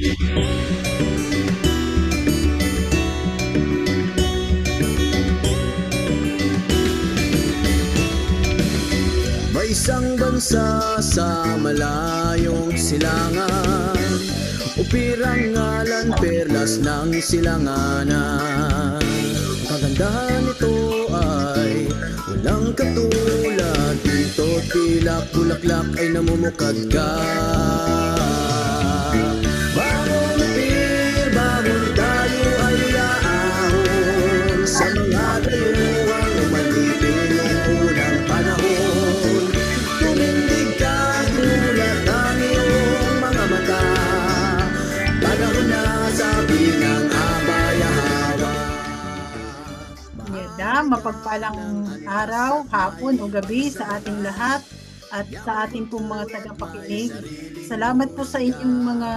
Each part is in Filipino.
May isang bansa sa malayong silangan, upirang ngalan perlas ng silanganan. Ang kagandahan nito ay walang katulad, dito tila bulaklak ay namumukad ka. Bangon upir, bangon tayo ay aahon sa mga dayuhang umalipin noong unang panahon. Tumindig ka, gulat ang iyong mga mata, panahon na sabi ng abayahawa. Mapagpalang araw, hapon o gabi sa ating lahat at sa ating pong mga tagapakinig. Salamat po sa inyong mga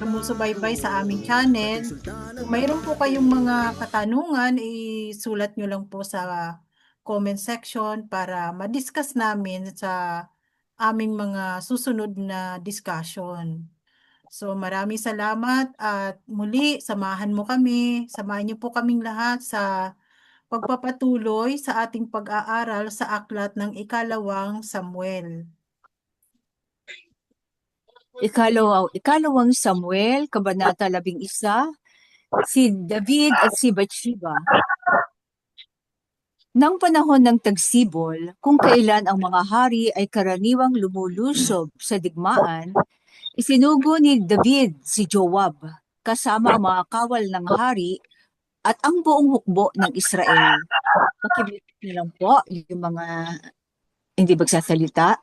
sumusubaybay sa aming channel. Kung mayroon po kayong mga katanungan, isulat nyo lang po sa comment section para ma-discuss namin sa aming mga susunod na discussion. So maraming salamat at muli samahan niyo po kaming lahat sa pagpapatuloy sa ating pag-aaral sa aklat ng ikalawang Samuel. Ikalawang Samuel, Kabanata 11, si David at si Bathsheba. Nang panahon ng tagsibol, kung kailan ang mga hari ay karaniwang lumulusob sa digmaan, isinugo ni David si Joab, kasama ang mga kawal ng hari at ang buong hukbo ng Israel. Pakibigyan niyo lang po yung mga hindi magsasalita.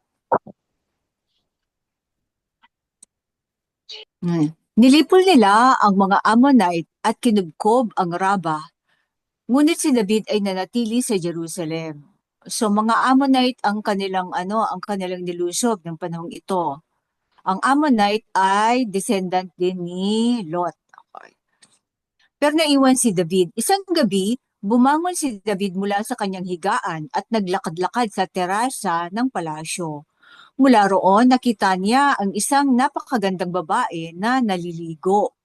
Nilipol nila ang mga Ammonite at kinubkob ang Raba. Ngunit si David ay nanatili sa Jerusalem. So mga Ammonite ang kanilang nilusob ng panahong ito. Ang Ammonite ay descendant din ni Lot. Pero naiwan si David. Isang gabi, bumangon si David mula sa kanyang higaan at naglakad-lakad sa terasa ng palasyo. Mula roon, nakita niya ang isang napakagandang babae na naliligo.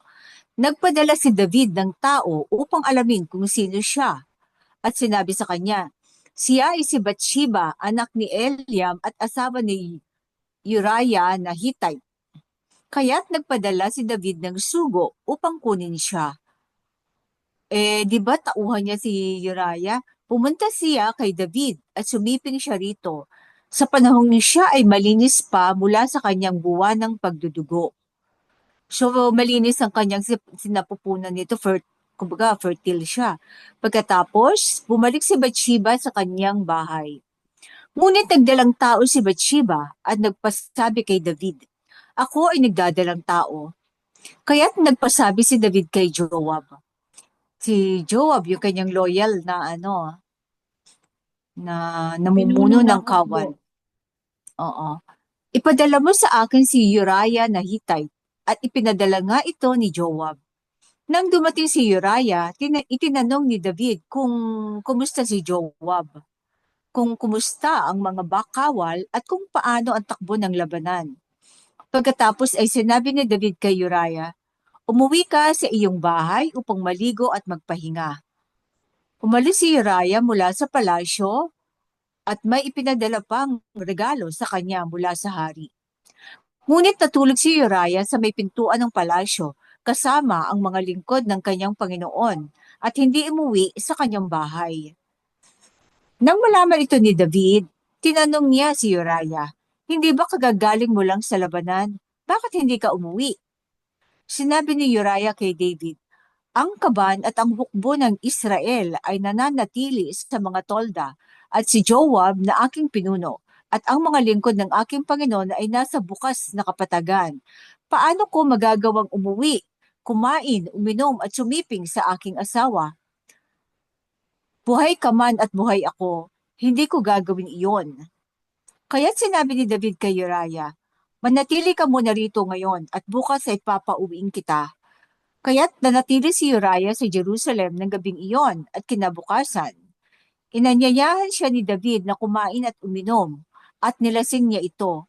Nagpadala si David ng tao upang alamin kung sino siya. At sinabi sa kanya, siya ay si Bathsheba, anak ni Eliam at asawa ni Uriah na Hittite. Kaya't nagpadala si David ng sugo upang kunin siya. Di ba tauhan niya si Uriah? Pumunta siya kay David at sumiping siya rito. Sa panahong siya ay malinis pa mula sa kanyang buwan ng pagdudugo. So malinis ang kanyang sinapupunan nito, kumbaga fertile siya. Pagkatapos, bumalik si Bathsheba sa kanyang bahay. Ngunit nagdalang tao si Bathsheba at nagpasabi kay David, ako ay nagdadalang tao. Kaya't nagpasabi si David kay Joab. Si Joab, yung kanyang loyal na na namumuno ng kawal. Oo. Ipadala mo sa akin si Uriah na Hittite at ipinadala nga ito ni Joab. Nang dumating si Uriah, itinanong ni David kung kumusta si Joab, kung kumusta ang mga bakawal at kung paano ang takbo ng labanan. Pagkatapos ay sinabi ni David kay Uriah, umuwi ka sa iyong bahay upang maligo at magpahinga. Umalis si Uriah mula sa palasyo at may ipinadala pang regalo sa kanya mula sa hari. Ngunit natulog si Uriah sa may pintuan ng palasyo kasama ang mga lingkod ng kanyang Panginoon at hindi umuwi sa kanyang bahay. Nang malaman ito ni David, tinanong niya si Uriah, hindi ba kagagaling mo lang sa labanan? Bakit hindi ka umuwi? Sinabi ni Uriah kay David, ang kaban at ang hukbo ng Israel ay nananatili sa mga tolda at si Joab na aking pinuno at ang mga lingkod ng aking Panginoon ay nasa bukas na kapatagan. Paano ko magagawang umuwi, kumain, uminom at sumiping sa aking asawa? Buhay ka man at buhay ako, hindi ko gagawin iyon. Kaya't sinabi ni David kay Uriah, manatili ka muna rito ngayon at bukas ay papauwiin kita. Kaya't nanatili si Uriah sa Jerusalem ng gabing iyon at kinabukasan. Inanyayahan siya ni David na kumain at uminom at nilasing niya ito.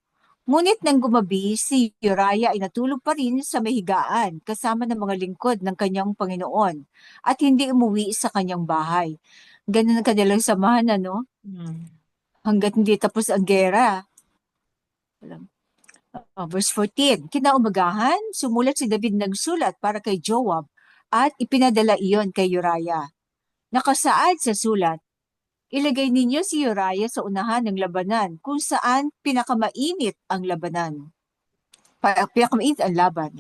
Ngunit nang gumabi, si Uriah ay natulog pa rin sa mahigaan kasama ng mga lingkod ng kanyang Panginoon at hindi umuwi sa kanyang bahay. Ganun ang kanilang samahan, ano? Hanggat hindi tapos ang gera. Verse 14, kinaumagahan, sumulat si David ng sulat para kay Joab at ipinadala iyon kay Uriah. Nakasaad sa sulat, ilagay ninyo si Uriah sa unahan ng labanan kung saan pinakamainit ang labanan. Pinakamainit ang laban.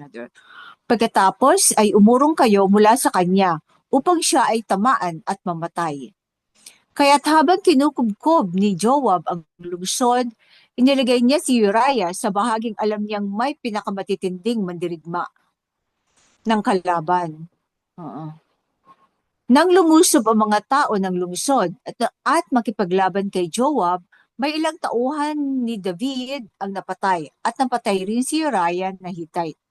Pagkatapos ay umurong kayo mula sa kanya upang siya ay tamaan at mamatay. Kaya't habang kinukubkob ni Joab ang lungsod, inilagay niya si Uriah sa bahaging alam niyang may pinakamatitinding mandirigma ng kalaban. Nang lumusob ang mga tao ng lungsod at makipaglaban kay Joab, may ilang tauhan ni David ang napatay at napatay rin si Uriah na Hittite.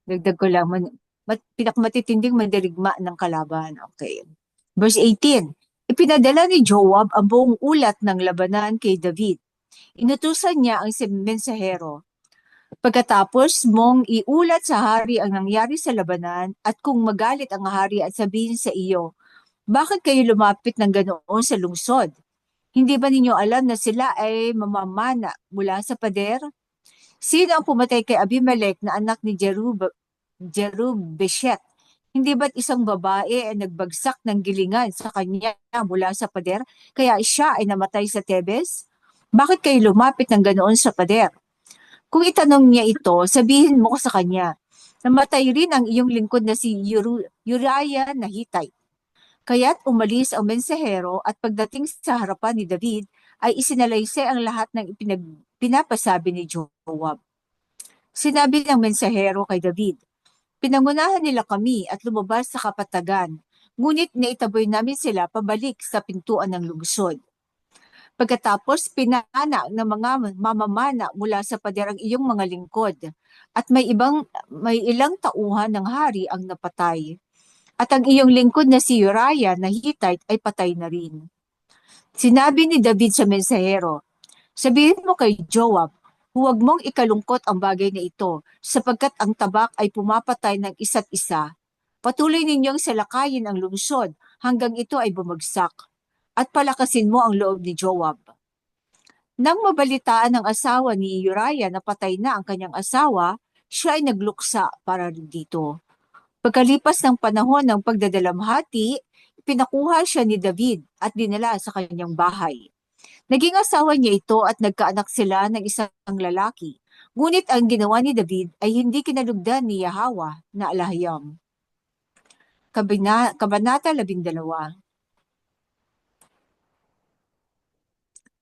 Dagdag ko lang, pinakamatitinding mandirigma ng kalaban. Okay. Verse 18, ipinadala ni Joab ang buong ulat ng labanan kay David. Inutusan niya ang mensahero. Pagkatapos mong iulat sa hari ang nangyari sa labanan at kung magalit ang hari at sabihin sa iyo, bakit kayo lumapit ng ganoon sa lungsod? Hindi ba ninyo alam na sila ay mamamana mula sa pader? Sino ang pumatay kay Abimelech na anak ni Jerubeshet? Hindi ba't isang babae ay nagbagsak ng gilingan sa kanya mula sa pader, kaya siya ay namatay sa Tebes? Bakit kayo lumapit ng ganoon sa pader? Kung itanong niya ito, sabihin mo sa kanya, namatay rin ang iyong lingkod na si Uriah na Hittite. Kaya't umalis ang mensahero at pagdating sa harapan ni David, ay isinalaysay ang lahat ng pinapasabi ni Joab. Sinabi ng mensahero kay David, pinangunahan nila kami at lumabas sa kapatagan, ngunit naitaboy namin sila pabalik sa pintuan ng lungsod. Pagkatapos pinana ng mga mamamana mula sa pader ang iyong mga lingkod at may ilang tauhan ng hari ang napatay. At ang iyong lingkod na si Uriah na Hittite ay patay na rin. Sinabi ni David sa mensahero, sabihin mo kay Joab, huwag mong ikalungkot ang bagay na ito sapagkat ang tabak ay pumapatay ng isa't isa. Patuloy ninyong salakayin ang lungsod hanggang ito ay bumagsak at palakasin mo ang loob ni Joab. Nang mabalitaan ng asawa ni Uriah na patay na ang kanyang asawa, siya ay nagluksa para dito. Pagkalipas ng panahon ng pagdadalamhati, pinakuha siya ni David at dinala sa kanyang bahay. Naging asawa niya ito at nagkaanak sila ng isang lalaki. Ngunit ang ginawa ni David ay hindi kinalugdan ni Yahweh na Alahiyam. Kabanata 12.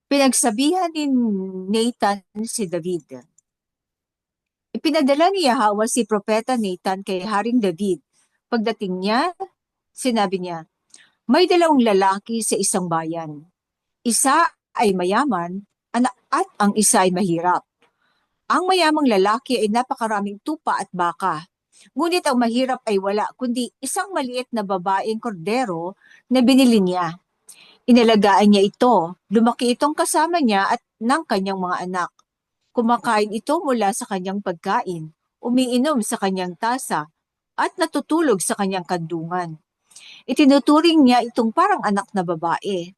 Pinagsabihan ni Nathan si David. Ipinadala ni Yahweh si Propeta Nathan kay Haring David. Pagdating niya, sinabi niya, may dalawang lalaki sa isang bayan. Isa ay mayaman at ang isa ay mahirap. Ang mayamang lalaki ay napakaraming tupa at baka. Ngunit ang mahirap ay wala kundi isang maliit na babaeng kordero na binili niya. Inalagaan niya ito, lumaki itong kasama niya at ng kanyang mga anak. Kumakain ito mula sa kanyang pagkain, umiinom sa kanyang tasa, at natutulog sa kanyang kandungan. Itinuturing niya itong parang anak na babae.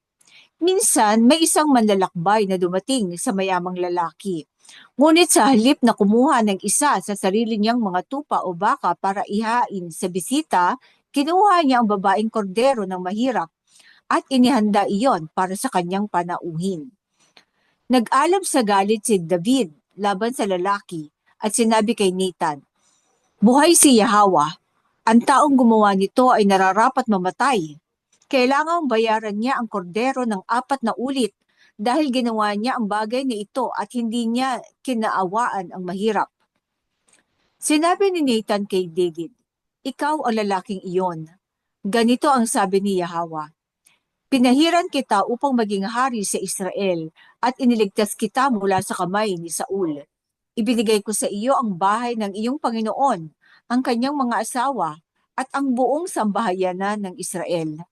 Minsan, may isang manlalakbay na dumating sa mayamang lalaki. Ngunit sa halip na kumuha ng isa sa sarili niyang mga tupa o baka para ihain sa bisita, kinuha niya ang babaeng kordero ng mahirap at inihanda iyon para sa kanyang panauhin. Nag-alab sa galit si David laban sa lalaki at sinabi kay Nathan, buhay si Yahweh, ang taong gumawa nito ay nararapat mamatay. Kailangang bayaran niya ang kordero ng 4 na ulit dahil ginawa niya ang bagay na ito at hindi niya kinaawaan ang mahirap. Sinabi ni Nathan kay David, ikaw ang lalaking iyon. Ganito ang sabi ni Yahweh, pinahiran kita upang maging hari sa Israel at iniligtas kita mula sa kamay ni Saul. Ibinigay ko sa iyo ang bahay ng iyong Panginoon, ang kanyang mga asawa, at ang buong sambahayanan ng Israel.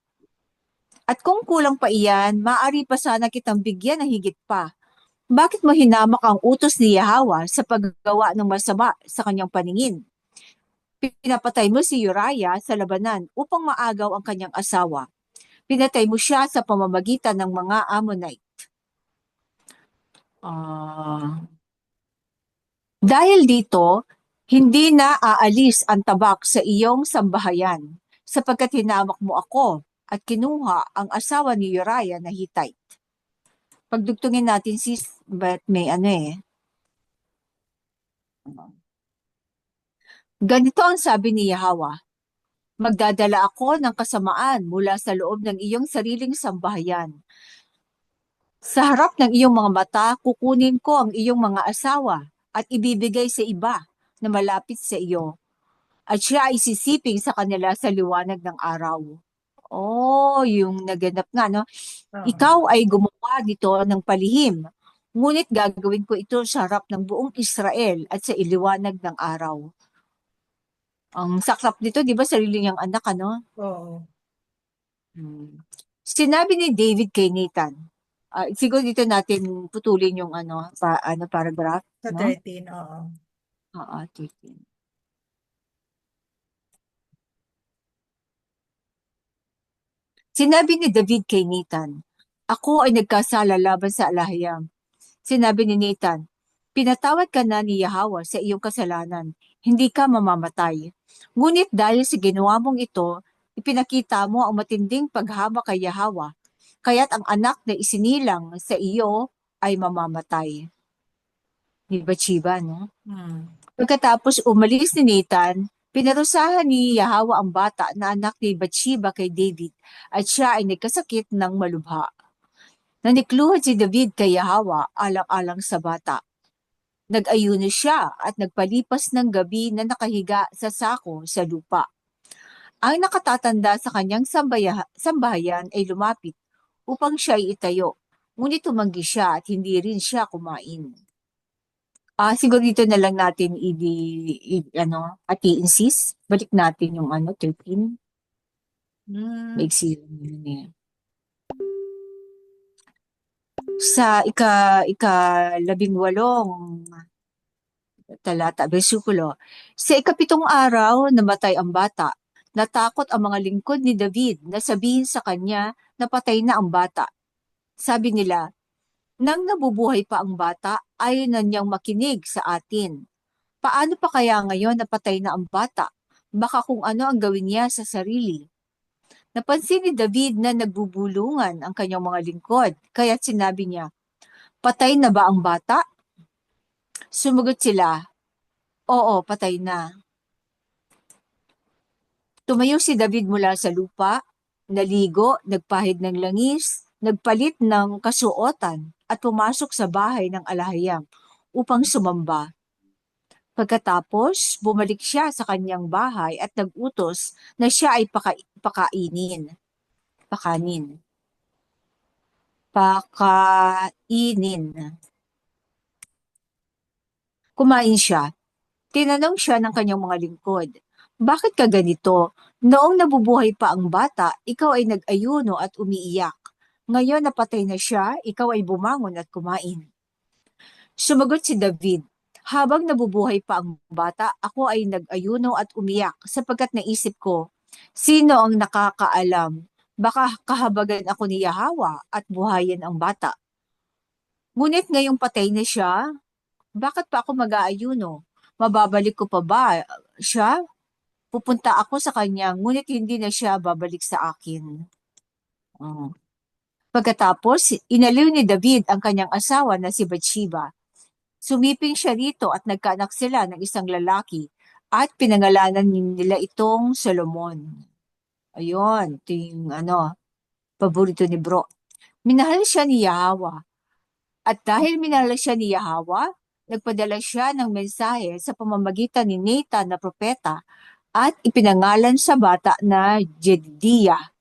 At kung kulang pa iyan, maaari pa sana kitang bigyan ng higit pa. Bakit mo hinamak ang utos ni Yahweh sa paggawa ng masama sa kanyang paningin? Pinapatay mo si Uriah sa labanan upang maagaw ang kanyang asawa. Pinatay mo siya sa pamamagitan ng mga Ammonite. Dahil dito, hindi na aalis ang tabak sa iyong sambahayan, sapagkat hinamak mo ako at kinuha ang asawa ni Uriah na Hittite. Pagdugtungin natin sis, but may ano eh. Ganito ang sabi ni Yahweh, magdadala ako ng kasamaan mula sa loob ng iyong sariling sambahayan. Sa harap ng iyong mga mata, kukunin ko ang iyong mga asawa at ibibigay sa iba na malapit sa iyo. At siya ay sisiping sa kanila sa liwanag ng araw. Oh, yung naganap nga, no? Oo. Ikaw ay gumawa nito ng palihim. Ngunit gagawin ko ito sa harap ng buong Israel at sa iliwanag ng araw. Ang saklap nito, di ba, sarili niyang anak, ano? Oo. Sinabi ni David kay Nathan, siguro dito natin putulin yung paragraph, Sa no? 13, oo. Oo, 13. Sinabi ni David kay Nathan, ako ay nagkasala laban sa alahiyam. Sinabi ni Nathan, pinatawad ka na ni Yahweh sa iyong kasalanan, hindi ka mamamatay. Ngunit dahil sa ginawa mong ito, ipinakita mo ang matinding paghama kay Yahweh, kaya't ang anak na isinilang sa iyo ay mamamatay. Di ba, Chiba, no? Pagkatapos umalis ni Nathan, pinarusahan ni Yahweh ang bata na anak ni Bathsheba kay David at siya ay nagkasakit ng malubha. Nanikluhan si David kay Yahweh alang-alang sa bata. Nag-ayuno siya at nagpalipas ng gabi na nakahiga sa sako sa lupa. Ang nakatatanda sa kanyang sambahayan ay lumapit upang siya ay itayo, ngunit tumanggi siya at hindi rin siya kumain. Siguro dito na lang natin i-insist. Balik natin yung 13. Maiksi yun eh. Sa ika-18 talata, bersikulo. Sa ikapitong araw, namatay ang bata. Natakot ang mga lingkod ni David na sabihin sa kanya na patay na ang bata. Sabi nila, nang nabubuhay pa ang bata, ayaw na niyang makinig sa atin. Paano pa kaya ngayon napatay na ang bata? Baka kung ano ang gawin niya sa sarili. Napansin ni David na nagbubulungan ang kanyang mga lingkod, kaya sinabi niya, patay na ba ang bata? Sumagot sila, oo, patay na. Tumayo si David mula sa lupa, naligo, nagpahid ng langis, nagpalit ng kasuotan at pumasok sa bahay ng alahayam upang sumamba. Pagkatapos, bumalik siya sa kanyang bahay at nag-utos na siya ay pakainin. Kumain siya. Tinanong siya ng kanyang mga lingkod, bakit ka ganito? Noong nabubuhay pa ang bata, ikaw ay nag-ayuno at umiiyak. Ngayon napatay na siya, ikaw ay bumangon at kumain. Sumagot si David, habang nabubuhay pa ang bata, ako ay nag-ayuno at umiyak sapagkat naisip ko, sino ang nakakaalam? Baka kahabagan ako ni Yahweh at buhayin ang bata. Ngunit ngayong patay na siya, bakit pa ako mag-aayuno? Mababalik ko pa ba siya? Pupunta ako sa kanya, ngunit hindi na siya babalik sa akin. Pagkatapos, inaliw ni David ang kanyang asawa na si Bathsheba. Sumiping siya rito at nagkaanak sila ng isang lalaki at pinangalanan nila itong Solomon. Ayun, ito yung paborito ni Bro. Minahal siya ni Yahweh. At dahil minahal siya ni Yahweh, nagpadala siya ng mensahe sa pamamagitan ni Nathan na propeta at ipinangalan sa bata na Jedidiah.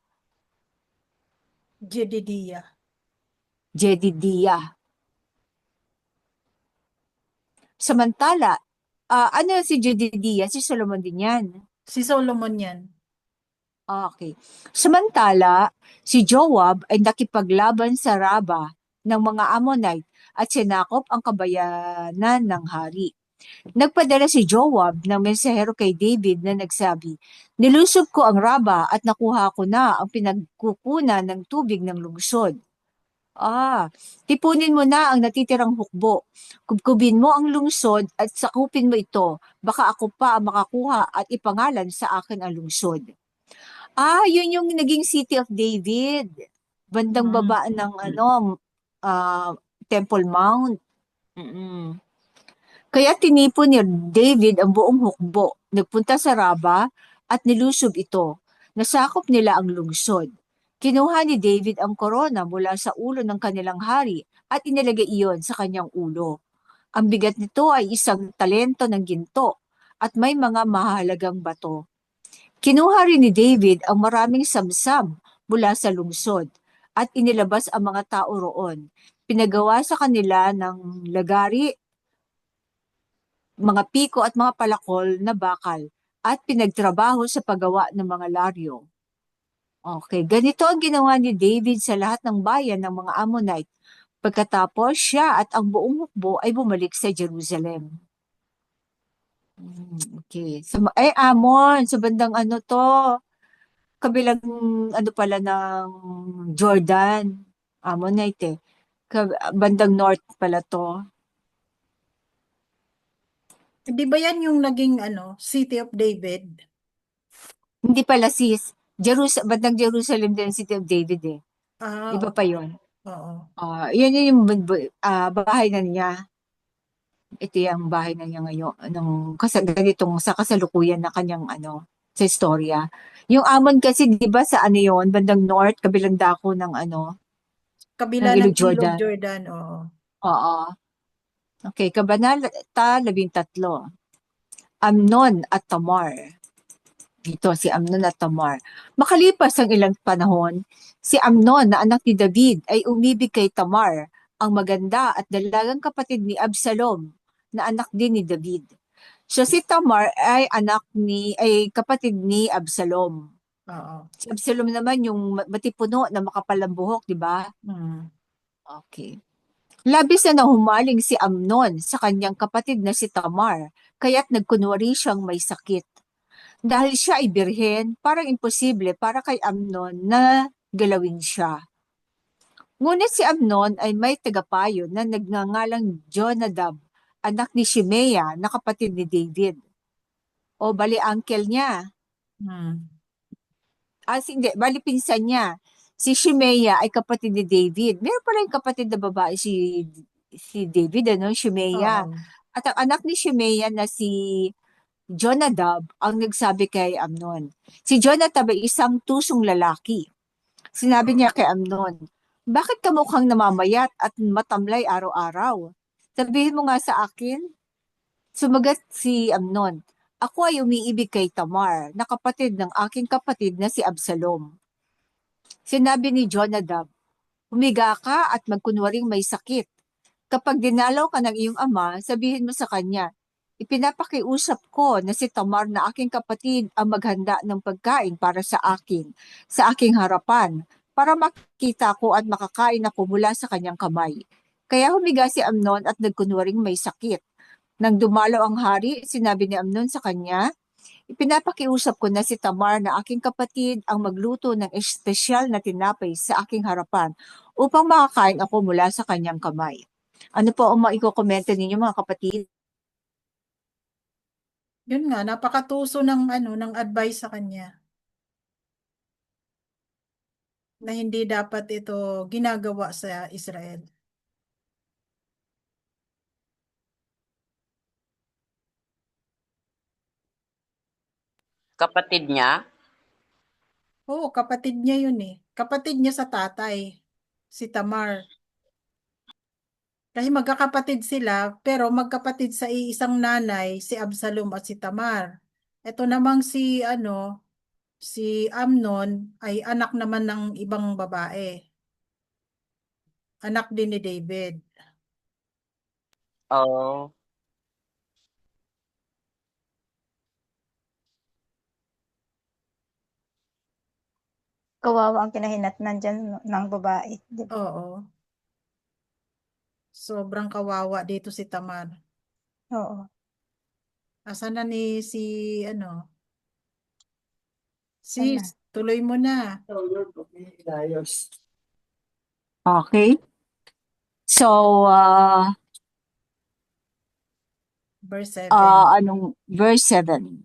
Samantala, si Jedidiah? Si Solomon din yan. Si Solomon yan. Okay. Samantala, si Joab ay nakipaglaban sa Raba ng mga Ammonite at sinakop ang kabayanan ng hari. Nagpadala si Joab ng mensahero kay David na nagsabi, "Nilusob ko ang Raba at nakuha ko na ang pinagkukunan ng tubig ng lungsod. Tipunin mo na ang natitirang hukbo. Kubkubin mo ang lungsod at sakupin mo ito. Baka ako pa ang makakuha at ipangalan sa akin ang lungsod." Yun yung naging City of David. Bandang Mm. baba ng ah, Temple Mount. Mm. Kaya tinipon ni David ang buong hukbo, nagpunta sa Raba at nilusob ito. Nasakop nila ang lungsod. Kinuha ni David ang korona mula sa ulo ng kanilang hari at inilagay iyon sa kanyang ulo. Ang bigat nito ay 1 talento ng ginto at may mga mahalagang bato. Kinuha rin ni David ang maraming samsam mula sa lungsod at inilabas ang mga tao roon. Pinagawa sa kanila ng lagari, mga piko at mga palakol na bakal at pinagtrabaho sa paggawa ng mga laryo. Okay, ganito ang ginawa ni David sa lahat ng bayan ng mga Ammonite. Pagkatapos siya at ang buong hukbo ay bumalik sa Jerusalem. Okay. Ammon, sa bandang ano to, kabilang ano pala ng Jordan. Ammonite eh. Bandang north pala to. Di ba yan yung naging City of David? Hindi pala bandang Jerusalem din ang City of David eh. Iba pa Okay. yun. Oo. Yun yung bahay na niya. Ito yung bahay na niya ngayon. Ganitong sa kasalukuyan na kanyang sa istorya. Yung Amon kasi, di ba sa ano yun, bandang north, kabilang dako ng ng Kabila ng Ilog Ilog Jordan. Jordan, oo. Oo. Okay, Kabanata 13. Amnon at Tamar. Dito, si Amnon at Tamar. Makalipas ang ilang panahon, si Amnon na anak ni David ay umibig kay Tamar, ang maganda at dalagang kapatid ni Absalom, na anak din ni David. So si Tamar ay kapatid ni Absalom. Oo. Si Absalom naman yung matipuno na makapalang buhok, di ba? Mm. Okay. Labis na nahumaling si Amnon sa kanyang kapatid na si Tamar, kaya't nagkunwari siyang may sakit. Dahil siya ay birhen, parang imposible para kay Amnon na galawin siya. Ngunit si Amnon ay may tagapayo na nagngangalang Jonadab, anak ni Shimea na kapatid ni David. O bali uncle niya. Mm. Hindi, bali pinsan niya. Si Shimea ay kapatid ni David. Meron pala yung kapatid na babae si David, Shimea. Oo. At ang anak ni Shimea na si Jonadab ang nagsabi kay Amnon. Si Jonadab ay isang tusong lalaki. Sinabi niya kay Amnon, "Bakit ka mukhang namamayat at matamlay araw-araw? Sabihin mo nga sa akin." Sumagat si Amnon, "Ako ay umiibig kay Tamar, na kapatid ng aking kapatid na si Absalom." Sinabi ni Jonadab, "Humiga ka at magkunwaring may sakit. Kapag dinalaw ka ng iyong ama, sabihin mo sa kanya, 'Ipinapakiusap ko na si Tamar na aking kapatid ang maghanda ng pagkain para sa aking harapan, para makita ko at makakain ako mula sa kanyang kamay.' Kaya humiga si Amnon at nagkunwaring may sakit. Nang dumalaw ang hari, sinabi ni Amnon sa kanya, 'Ipinapakiusap ko na si Tamar na aking kapatid ang magluto ng espesyal na tinapay sa aking harapan upang makakain ako mula sa kanyang kamay.'" Ano po ang maikokomento ninyo mga kapatid? Yun nga, napakatuso ng ng advice sa kanya na hindi dapat ito ginagawa sa Israel. Kapatid niya? Oo, kapatid niya yun eh. Kapatid niya sa tatay, si Tamar. Kasi magkakapatid sila, pero magkapatid sa iisang nanay, si Absalom at si Tamar. Ito namang si Amnon ay anak naman ng ibang babae. Anak din ni David. Oo. kawawa ang kinahinatnan dyan ng babae. Di ba? Oo. Sobrang kawawa dito si Tamar. Oo. Asan na si ano? Saan na? Sis, tuloy mo na. Okay? So, Verse 7. verse 7.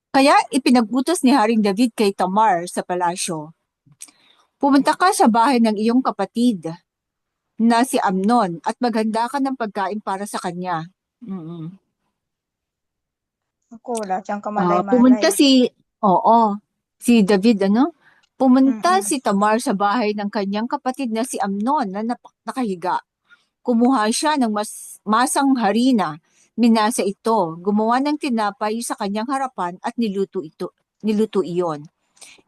Kaya ipinag-utos ni Haring David kay Tamar sa palasyo, pumunta ka sa bahay ng iyong kapatid na si Amnon at maghanda ka ng pagkain para sa kanya. Mm-mm. Ako, wala siyang Pumunta kamalay-malay. si David, pumunta Mm-mm. si Tamar sa bahay ng kanyang kapatid na si Amnon na nakahiga. Kumuha siya ng masang harina, minasa ito, gumawa ng tinapay sa kanyang harapan at niluto iyon.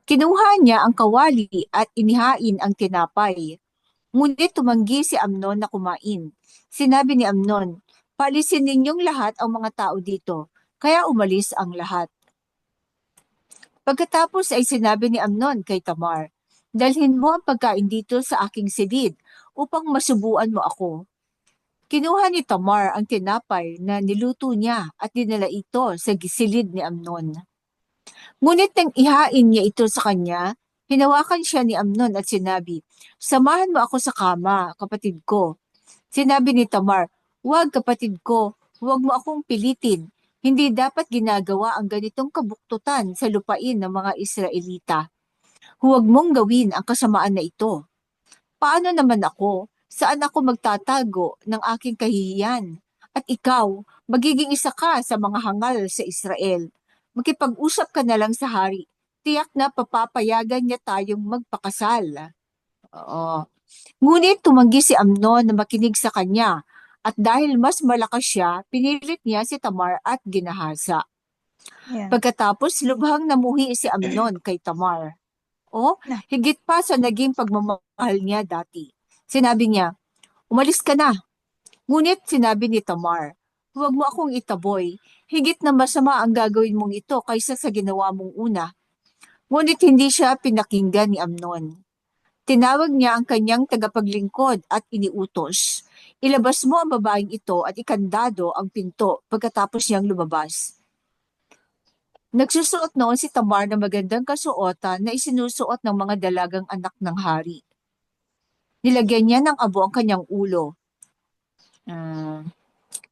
Kinuha niya ang kawali at inihain ang tinapay. Ngunit tumanggi si Amnon na kumain. Sinabi ni Amnon, "Paalisin ninyong lahat ang mga tao dito." Kaya umalis ang lahat. Pagkatapos ay sinabi ni Amnon kay Tamar, "Dalhin mo ang pagkain dito sa aking silid upang masubuan mo ako." Kinuha ni Tamar ang tinapay na niluto niya at dinala ito sa silid ni Amnon. Ngunit nang ihain niya ito sa kanya, hinawakan siya ni Amnon at sinabi, "Samahan mo ako sa kama, kapatid ko." Sinabi ni Tamar, "Huwag, kapatid ko, huwag mo akong pilitin. Hindi dapat ginagawa ang ganitong kabuktutan sa lupain ng mga Israelita. Huwag mong gawin ang kasamaan na ito. Paano naman ako? Saan ako magtatago ng aking kahihiyan? At ikaw, magiging isa ka sa mga hangal sa Israel. Makipag-usap ka na lang sa hari. Tiyak na papapayagan niya tayong magpakasal." Oo. Ngunit tumanggi si Amnon na makinig sa kanya, at dahil mas malakas siya, pinilit niya si Tamar at ginahasa. Yan. Pagkatapos, lubhang namuhi si Amnon kay Tamar. Higit pa sa naging pagmamahal niya dati. Sinabi niya, "Umalis ka na." Ngunit sinabi ni Tamar, "Huwag mo akong itaboy. Higit na masama ang gagawin mong ito kaysa sa ginawa mong una." Ngunit hindi siya pinakinggan ni Amnon. Tinawag niya ang kanyang tagapaglingkod at iniutos, "Ilabas mo ang babaeng ito at ikandado ang pinto." Pagkatapos niyang lumabas, nagsusuot noon si Tamar ng magandang kasuotan na isinusuot ng mga dalagang anak ng hari. Nilagyan niya ng abo ang kanyang ulo.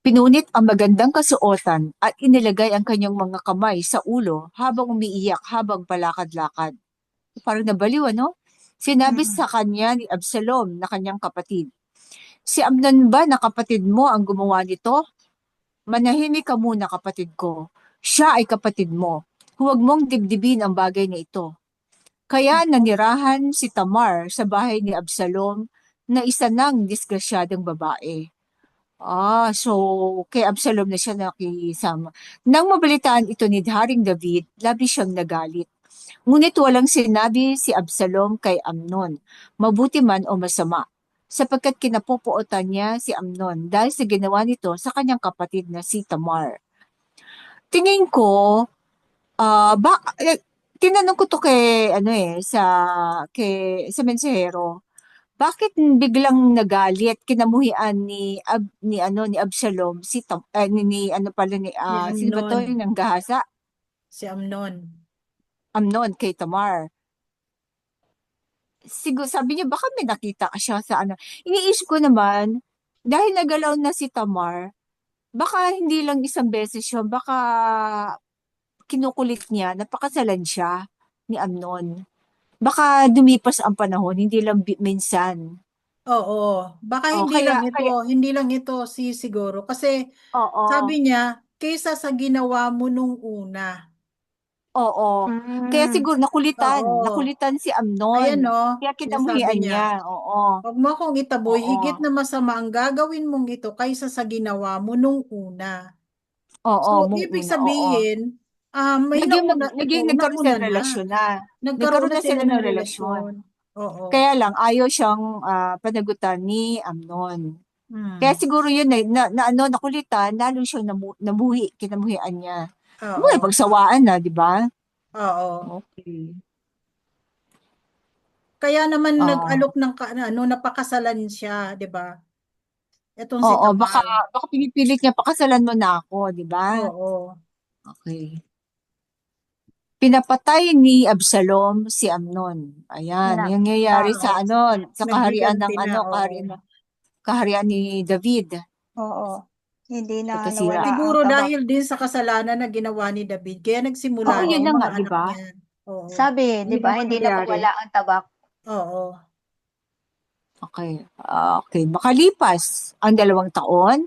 Pinunit ang magandang kasuotan at inilagay ang kanyang mga kamay sa ulo habang umiiyak habang palakad-lakad. Parang nabaliw, Sinabi Mm-mm. sa kanya ni Absalom na kanyang kapatid, "Si Amnon ba na kapatid mo ang gumawa nito? Manahimik ka muna, kapatid ko. Siya ay kapatid mo. Huwag mong dibdibin ang bagay na ito." Kaya nanirahan si Tamar sa bahay ni Absalom na isa ng disgrasyadang babae. So kay Absalom na siya nakisama. Nang mabalitaan ito ni Haring David, labis siyang nagalit. Ngunit walang sinabi si Absalom kay Amnon, mabuti man o masama, sapagkat kinapupuotan niya si Amnon dahil sa ginawa nito sa kanyang kapatid na si Tamar. Tingin ko, tinanong ko to sa mensahero, bakit biglang nagalit kinamuhian ni Absalom Si sino ba to Amnon. yung nanggahasa? Si Amnon. Amnon kay Tamar. Siguro sabi niya baka may nakita siya sa ano. Iniisip ko naman dahil nagalaw na si Tamar, baka hindi lang isang beses yun, baka kinukulit niya, napakasalan siya ni Amnon. Baka dumipas ang panahon, hindi lang minsan. Oo. Baka Oh, kaya hindi lang ito siguro. Kasi oo. sabi niya, kaysa sa ginawa mo nung una. Oo. Kaya Mm. siguro Oo. nakulitan si Ayan Amnon. o, Kaya sinasabi kinamuhian niya. niya. Oo. Huwag mo akong itaboy, Oo. higit na masama ang gagawin mong ito kaysa sa ginawa mo nung una. Oo, So, mong ibig una, oo. sabihin, may nauna, Nagkaroon nauna sila ng na. relasyon na. Nagkaroon Nagkaroon na na sila sila ng ng relasyon. relasyon. Oo. Kaya lang, ayaw siyang panagutan ni Amnon. Kaya Hmm. siguro yun, nakulitan, lalo siyang kinamuhian niya. Oo. Pagsawaan na, di ba? Oo. Okay. Kaya naman Oo. nag-alok ng napakasalan siya, 'di ba? Etong si Oo, baka Tamar. pinipilit niya pakasalan mo na ako, di ba? Oo. Okay. Pinapatay ni Absalom si Amnon. Ayan, Na, yung nangyayari Oo. sa sa kaharian Naghiganti ng na, oo. kaharian ni David. oo. Hindi na Pagkasira. nawala ang Siguro tabak. dahil din sa kasalanan na ginawa ni David, kaya Oo, nagsimula na yun yung na nga, mga di anak ba? niya. Oo. Sabi, di Yun ba, ang hindi na nangyayari. mawala ang tabak. Oo. Okay. Okay. Makalipas ang 2 taon,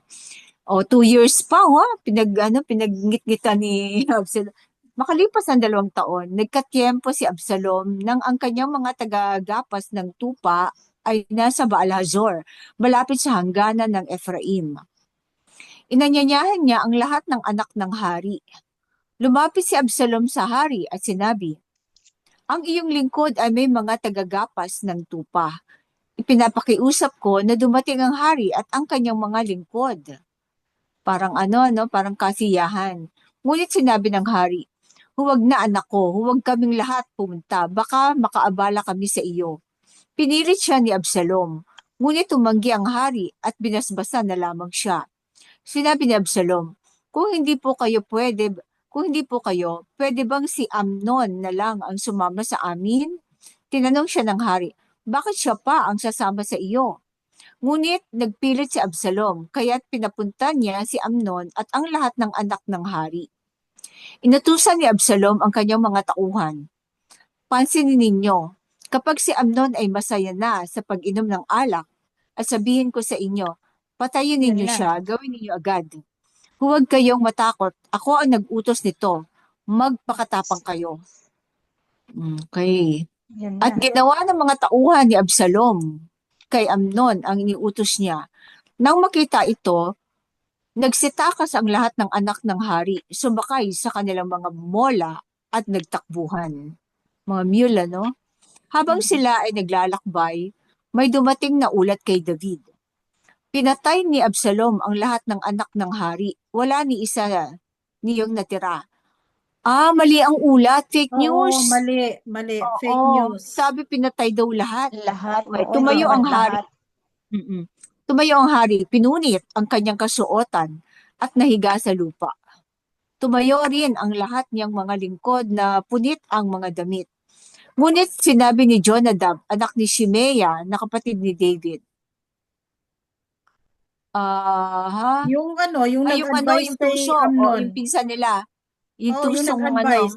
o 2 years pa, pinaggit-gitan ni Absalom. Makalipas ang 2 taon, nagkatiempo si Absalom nang ang kanyang mga tagagapas ng tupa ay nasa Baal-Hazor, malapit sa hangganan ng Ephraim. Inanyayahan niya ang lahat ng anak ng hari. Lumapit si Absalom sa hari at sinabi, "Ang iyong lingkod ay may mga tagagapas ng tupa. Ipinapakiusap ko na dumating ang hari at ang kanyang mga lingkod." Parang parang kasiyahan. Ngunit sinabi ng hari, "Huwag na anak ko, huwag kaming lahat pumunta, baka makaabala kami sa iyo." Pinilit siya ni Absalom, ngunit tumanggi ang hari at binasbasan na lamang siya. Sinabi ni Absalom, kung hindi po kayo, pwede bang si Amnon na lang ang sumama sa amin?" Tinanong siya ng hari, "Bakit siya pa ang sasama sa iyo?" Ngunit nagpilit si Absalom, kaya't pinapunta niya si Amnon at ang lahat ng anak ng hari. Inutusan ni Absalom ang kanyang mga tauhan, "Pansinin ninyo, kapag si Amnon ay masaya na sa pag-inom ng alak, at sabihin ko sa inyo, patayin Yun ninyo na. siya, gawin ninyo agad. Huwag kayong matakot, ako ang nag-utos nito, magpakatapang kayo." Okay. Yun At na. ginawa ng mga tauhan ni Absalom kay Amnon ang iniutos niya. Nang makita ito, nagsitakas ang lahat ng anak ng hari, sumakay sa kanilang mga mola at nagtakbuhan. Mga mule, no? Habang Mm. sila ay naglalakbay, may dumating na ulat kay David. Pinatay ni Absalom ang lahat ng anak ng hari. Wala ni isa niyong natira. Mali ang ulat. Fake Oo, news. mali, mali. Fake Oo, news. sabi pinatay daw lahat. Lahat, Okay, oo, hindi tumayo naman ang hari. lahat. Tumayo ang hari, pinunit ang kanyang kasuotan at nahiga sa lupa. Tumayo rin ang lahat niyang mga lingkod na punit ang mga damit. Ngunit sinabi ni Jonadab, anak ni Shimea, na kapatid ni David, Yung yung yung nag-advise yung kay tuso, o yung Amnon. pinsan nila, yung Oo, yung tusong nag-advise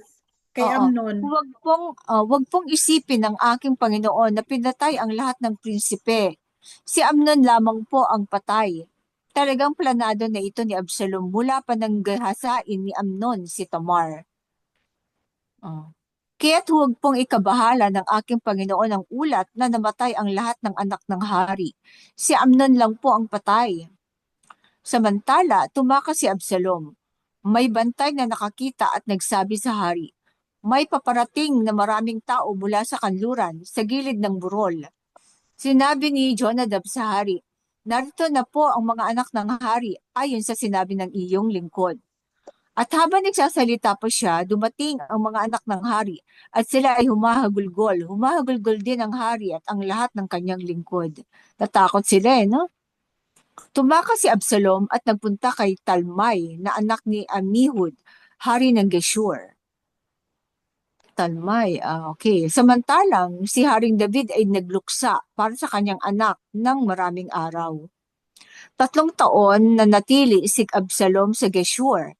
kay oo, Amnon. wag pong isipin ng aking Panginoon na pinatay ang lahat ng prinsipe. Si Amnon lamang po ang patay. Talagang planado na ito ni Absalom mula pa nang gahasain ni Amnon si Tamar. Oh. Kaya't huwag pong ikabahala ng aking Panginoon ang ulat na namatay ang lahat ng anak ng hari. Si Amnon lang po ang patay. Samantala, tumakas si Absalom. May bantay na nakakita at nagsabi sa hari, "May paparating na maraming tao mula sa kanluran sa gilid ng burol." Sinabi ni Jonadab sa hari, "Narito na po ang mga anak ng hari ayon sa sinabi ng iyong lingkod." At habang nagsasalita pa siya, dumating ang mga anak ng hari at sila ay humahagulgol. Humahagulgol din ang hari at ang lahat ng kanyang lingkod. Natakot sila no? Tumakas si Absalom at nagpunta kay Talmai na anak ni Amihud, hari ng Geshur. Talmai, okay. Samantalang si Haring David ay nagluksa para sa kanyang anak ng maraming araw. 3 taon na natili si Absalom sa Geshur.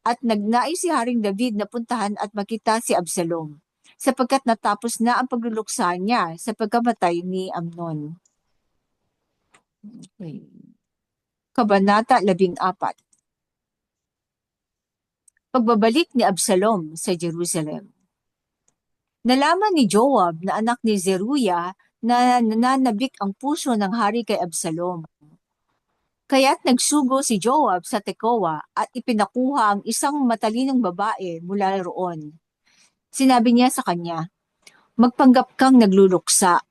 At nagnais si Haring David na puntahan at makita si Absalom, sapagkat natapos na ang pagluluksa niya sa pagkamatay ni Amnon. Okay. Kabanata 14. Pagbabalik ni Absalom sa Jerusalem. Nalaman ni Joab na anak ni Zeruiah na nananabik ang puso ng hari kay Absalom. Kaya't nagsugo si Joab sa Tekoa at ipinakuha ang isang matalinong babae mula roon. Sinabi niya sa kanya, "Magpanggap kang nagluluksa.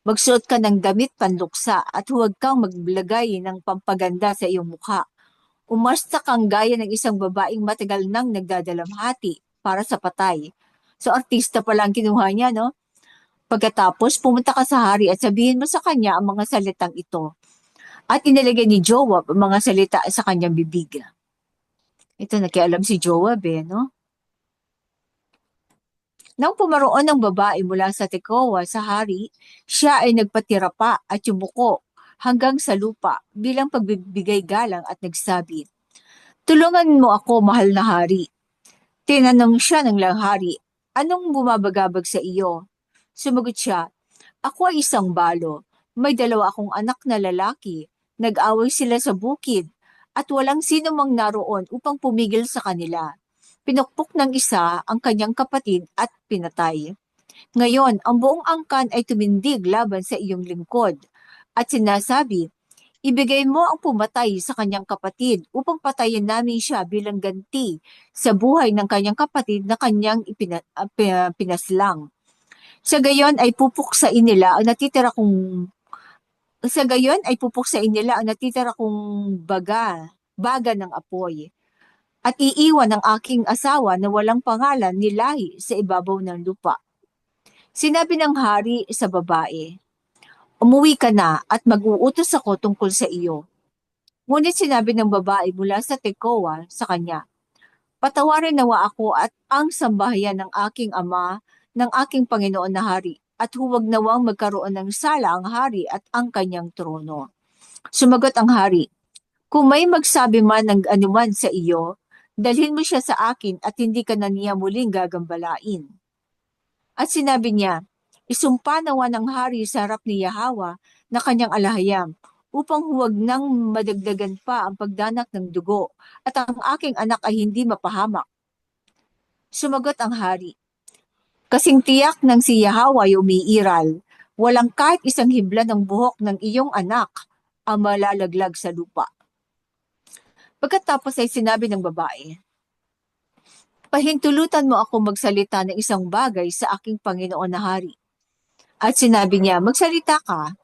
Magsuot ka ng damit panluksa at huwag kang maglagay ng pampaganda sa iyong mukha. Umasta kang gaya ng isang babaeng matagal nang nagdadalamhati para sa patay." So artista pala ang kinuha niya, no? Pagkatapos, pumunta ka sa hari at sabihin mo sa kanya ang mga salitang ito. At inilagay ni Joab ang mga salita sa kanyang bibig. Ito, nakialam si Joab no? Nang pumaroon ng babae mula sa Tekoa sa hari, siya ay nagpatira pa at yumuko hanggang sa lupa bilang pagbibigay galang at nagsabi, "Tulungan mo ako, mahal na hari." Tinanong siya ng langhari, "Anong bumabagabag sa iyo?" Sumagot siya, "Ako ay isang balo. May dalawa akong anak na lalaki. Nag-away sila sa bukid at walang sino mang naroon upang pumigil sa kanila. Pinukpok ng isa ang kanyang kapatid at pinatay. Ngayon, ang buong angkan ay tumindig laban sa iyong lingkod at sinasabi, ibigay mo ang pumatay sa kanyang kapatid upang patayin namin siya bilang ganti sa buhay ng kanyang kapatid na kanyang pinaslang. Sa gayon ay pupuksain nila ang natitira kong baga ng apoy at iiwan ng aking asawa na walang pangalan ni lahi sa ibabaw ng lupa." Sinabi ng hari sa babae, "Umuwi ka na at mag-uutos ako tungkol sa iyo." Ngunit sinabi ng babae mula sa Tekoa sa kanya, "Patawarin nawa ako at ang sambahayan ng aking ama ng aking Panginoon na hari at huwag nawang magkaroon ng sala ang hari at ang kanyang trono." Sumagot ang hari, "Kung may magsabi man ng anuman sa iyo, dalhin mo siya sa akin at hindi ka na niya muling gagambalain." At sinabi niya, "Isumpa nawa ng hari sa harap ni Yahawa na kanyang alahayam, upang huwag nang madagdagan pa ang pagdanak ng dugo, at ang aking anak ay hindi mapahamak." Sumagot ang hari, "Kasing tiyak ng si Yahawa ay umiiral, walang kahit isang hibla ng buhok ng iyong anak ang malalaglag sa lupa." Pagkatapos ay sinabi ng babae, "Pahintulutan mo ako magsalita ng isang bagay sa aking Panginoon na hari." At sinabi niya, "Magsalita ka."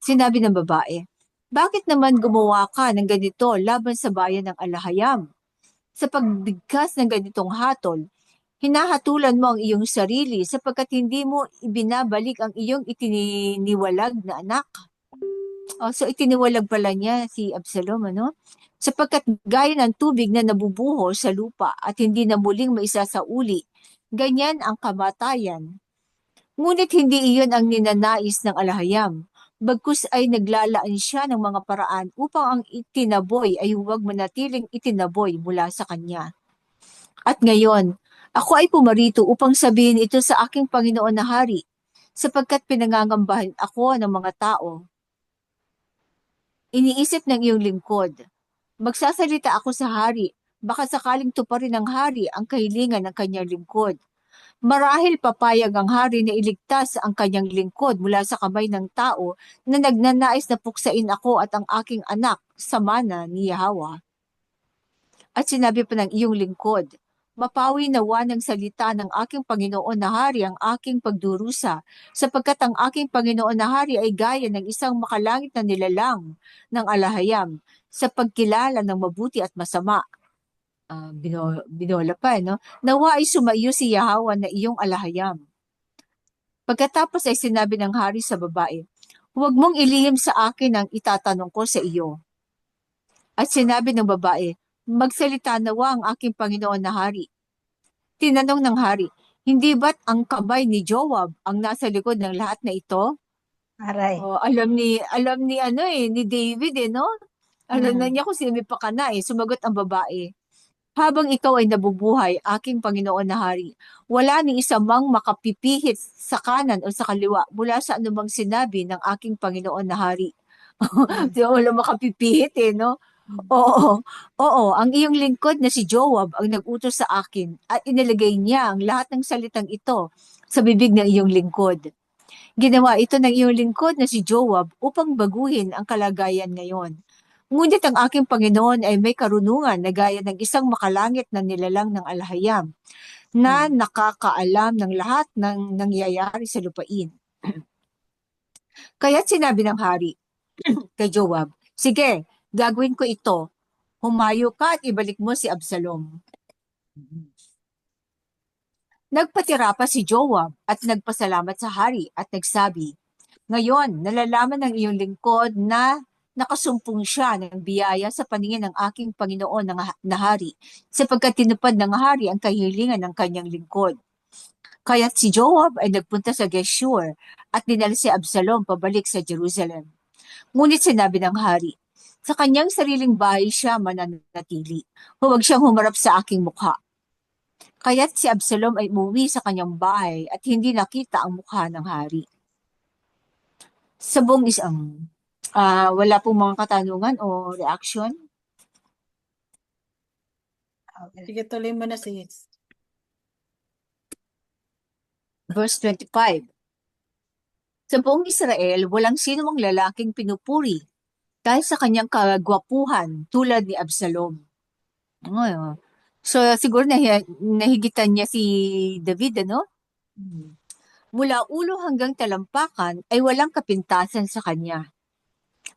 Sinabi ng babae, "Bakit naman gumawa ka ng ganito laban sa bayan ng Alahayam? Sa pagbigkas ng ganitong hatol, hinahatulan mo ang iyong sarili sapagkat hindi mo ibinabalik ang iyong itiniwalag na anak." So itiniwalag pala niya si Absalom, "Sapagkat gaya ng tubig na nabubuho sa lupa at hindi na muling maisasauli, ganyan ang kamatayan. Ngunit hindi iyon ang ninanais ng alahayam, bagkus ay naglalaan siya ng mga paraan upang ang itinaboy ay huwag manatiling itinaboy mula sa kanya. At ngayon, ako ay pumarito upang sabihin ito sa aking Panginoon na hari, sapagkat pinangangambahan ako ng mga tao. Iniisip ng iyong lingkod, magsasalita ako sa hari, baka sakaling tuparin ng hari ang kahilingan ng kanyang lingkod. Marahil papayag ang hari na iligtas ang kanyang lingkod mula sa kamay ng tao na nagnanais na puksain ako at ang aking anak sa mana ni Yahawa." At sinabi pa ng iyong lingkod, "Mapawi nawa ng salita ng aking Panginoon na hari ang aking pagdurusa, sapagkat ang aking Panginoon na hari ay gaya ng isang makalangit na nilalang ng alahayam sa pagkilala ng mabuti at masama." Binola pa, "Nawa ay sumaiyo si Yahawa na iyong alahayam." Pagkatapos ay sinabi ng hari sa babae, "Huwag mong ilihim sa akin ang itatanong ko sa iyo." At sinabi ng babae, "Magsalita nawa ang aking Panginoon na hari." Tinanong ng hari, "Hindi ba't ang kamay ni Joab ang nasa likod ng lahat na ito?" Aray. Ni David no? Alam na niya kung sino may pakana Sumagot ang babae, "Habang ikaw ay nabubuhay, aking Panginoon na hari, wala ni isa mang makapipihit sa kanan o sa kaliwa mula sa anumang sinabi ng aking Panginoon na hari." Wala makapipihit no? Oo, ang iyong lingkod na si Joab ang nag-utos sa akin at inilagay niya ang lahat ng salitang ito sa bibig ng iyong lingkod. Ginawa ito ng iyong lingkod na si Joab upang baguhin ang kalagayan ngayon. Ngunit ang aking Panginoon ay may karunungan na gaya ng isang makalangit na nilalang ng alahayam na nakakaalam ng lahat ng nangyayari sa lupain. Kaya't sinabi ng hari kay Joab, "Sige, gagawin ko ito. Humayo ka at ibalik mo si Absalom." Nagpatira pa si Joab at nagpasalamat sa hari at nagsabi, "Ngayon, nalalaman ng iyong lingkod na nakasumpong siya ng biyaya sa paningin ng aking Panginoon na hari, sapagkat tinupad ng hari ang kahilingan ng kanyang lingkod." Kaya't si Joab ay nagpunta sa Geshur at dinala si Absalom pabalik sa Jerusalem. Ngunit sinabi ng hari, sa kanyang sariling bahay siya mananatili. Huwag siyang humarap sa aking mukha. Kaya't si Absalom ay umuwi sa kanyang bahay at hindi nakita ang mukha ng hari. Sa buong isang, wala pong mga katanungan o reaction? Okay. Sige, tuloy mo na sis. Verse 25. Sa buong Israel, walang sino mang lalaking pinupuri dahil sa kanyang kagwapuhan tulad ni Absalom. So, siguro nahigitan niya si David, ano? Mula ulo hanggang talampakan ay walang kapintasan sa kanya.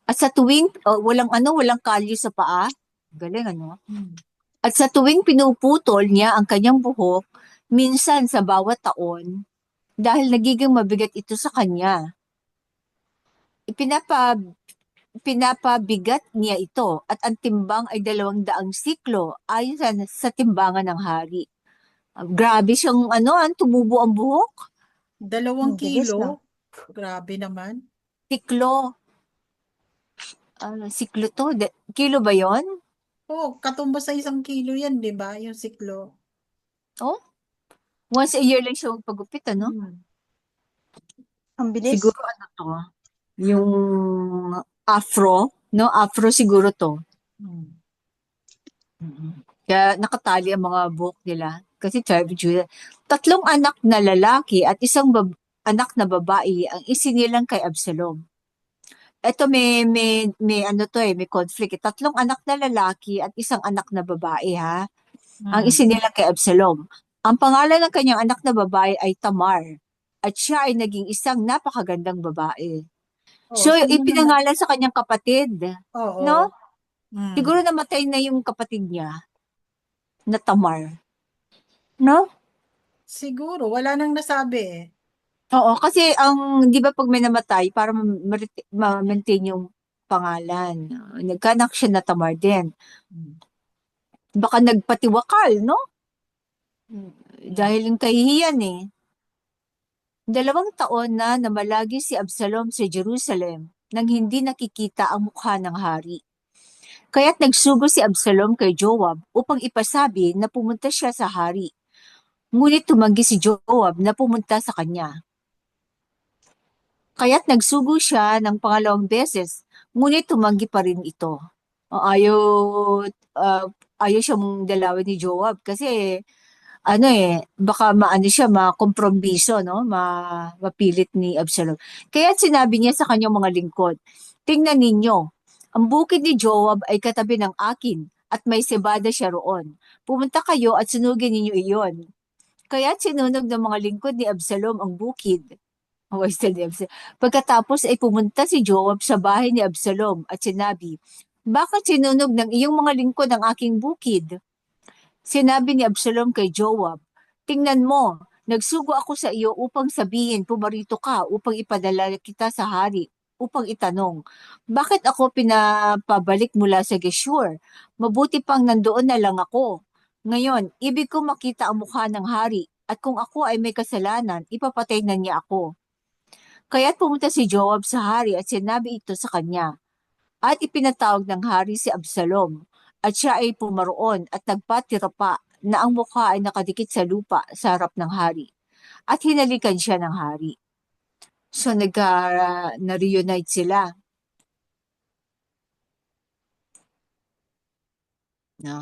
At sa tuwing, walang kalyo sa paa. Galing, ano? At sa tuwing pinuputol niya ang kanyang buhok, minsan sa bawat taon, dahil nagiging mabigat ito sa kanya, pinapabigat niya ito at ang timbang ay 200 siklo ayon sa timbangan ng hari. Grabe siyang tumubo ang buhok. 2 Bilis, kilo? no? Grabe naman. Siklo. Siklo to. Kilo ba yon? Oh, katumba sa 1 kilo yan, di ba? Yung siklo. Oh? Once a year lang siya magpagupit, ano? Ang bilis. Siguro to? Yung afro, no? Afro siguro to. Kaya nakatali ang mga buhok nila. Kasi tribe Judah. 3 anak na lalaki at isang anak na babae ang isinilang kay Absalom. Ito may conflict. 3 anak na lalaki at isang anak na babae, ha? Ang isinilang kay Absalom. Ang pangalan ng kanyang anak na babae ay Tamar. At siya ay naging isang napakagandang babae. So, ipinangalan sa kanyang kapatid. Oo. No? Siguro namatay na yung kapatid niya na Tamar. No? Siguro, wala nang nasabi eh. Oo, kasi di ba pag may namatay, para ma-maintain yung pangalan. Nagkanak siya na Tamar din. Baka nagpatiwakal, no? Dahil yung kahihiyan eh. 2 taon na namalagi si Absalom sa Jerusalem nang hindi nakikita ang mukha ng hari. Kaya't nagsugo si Absalom kay Joab upang ipasabi na pumunta siya sa hari. Ngunit tumanggi si Joab na pumunta sa kanya. Kaya't nagsugo siya ng 2 beses, ngunit tumanggi pa rin ito. Ayaw siyang dalawin ni Joab kasi baka makompromiso, no? Mapilit ni Absalom. Kaya sinabi niya sa kanyang mga lingkod, "Tingnan ninyo, ang bukid ni Joab ay katabi ng akin at may sebada siya roon. Pumunta kayo at sunugin ninyo iyon." Kaya sinunog ng mga lingkod ni Absalom ang bukid. Pagkatapos ay pumunta si Joab sa bahay ni Absalom at sinabi, "Bakit sinunog ng iyong mga lingkod ang aking bukid?" Sinabi ni Absalom kay Joab, "Tingnan mo, nagsugo ako sa iyo upang sabihin, pumarito ka upang ipadala kita sa hari, upang itanong, bakit ako pinapabalik mula sa Geshur? Mabuti pang nandoon na lang ako. Ngayon, ibig ko makita ang mukha ng hari, at kung ako ay may kasalanan, ipapatay na niya ako." Kaya't pumunta si Joab sa hari at sinabi ito sa kanya. At ipinatawag ng hari si Absalom. At siya ay pumaroon at nagpatira pa na ang mukha ay nakadikit sa lupa sa harap ng hari. At hinalikan siya ng hari. So na-reunite sila.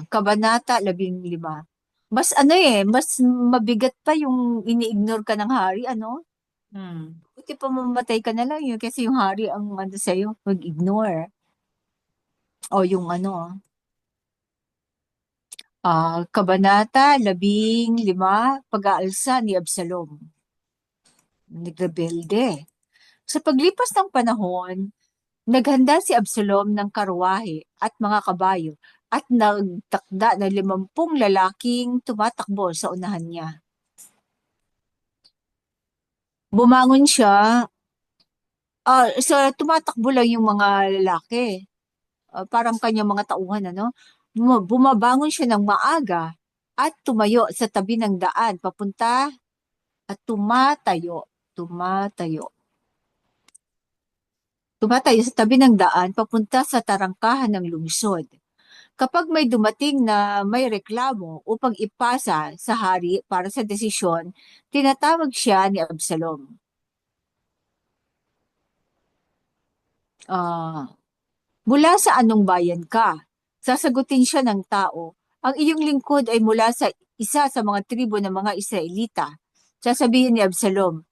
Kabanata 15. Mas mas mabigat pa yung ini-ignore ka ng hari, ano? Buti pa mamatay ka na lang yun kasi yung hari ang sa'yo, mag-ignore. O yung Kabanata 15, pag-aalsa ni Absalom. Nagrebelde. Sa paglipas ng panahon, naghanda si Absalom ng karwahe at mga kabayo at nagtakda ng 50 lalaking tumatakbo sa unahan niya. bumangon siya, so tumatakbo lang yung mga lalaki. Parang kanyang mga tauhan, ano? Bumabangon siya ng maaga at tumayo sa tabi ng daan, papunta at tumatayo sa tabi ng daan, papunta sa tarangkahan ng lungsod. Kapag may dumating na may reklamo upang ipasa sa hari para sa desisyon, tinatawag siya ni Absalom. Ah, Mula sa anong bayan ka? Sasagutin siya ng tao. Ang iyong lingkod ay mula sa isa sa mga tribo ng mga Israelita. Sasabihin ni Absalom,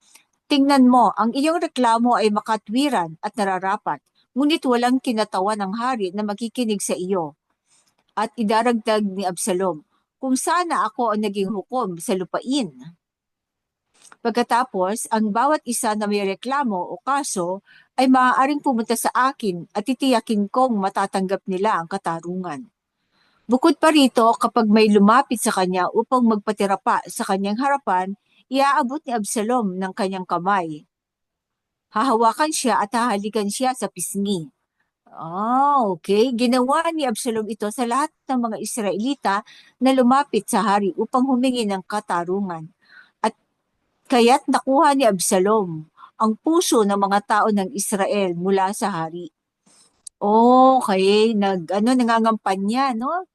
tingnan mo, ang iyong reklamo ay makatwiran at nararapat, ngunit walang kinatawan ng hari na makikinig sa iyo. At idaragdag ni Absalom, kung sana ako ang naging hukom sa lupain. Pagkatapos, ang bawat isa na may reklamo o kaso ay maaaring pumunta sa akin at titiyakin kong matatanggap nila ang katarungan. Bukod pa rito, kapag may lumapit sa kanya upang magpatira pa sa kanyang harapan, iaabot ni Absalom ng kanyang kamay. Hahawakan siya at hahalikan siya sa pisngi. Okay. Ginawa ni Absalom ito sa lahat ng mga Israelita na lumapit sa hari upang humingi ng katarungan. At kaya't nakuha ni Absalom ang puso ng mga tao ng Israel mula sa hari. Okay, nangangampanya, no?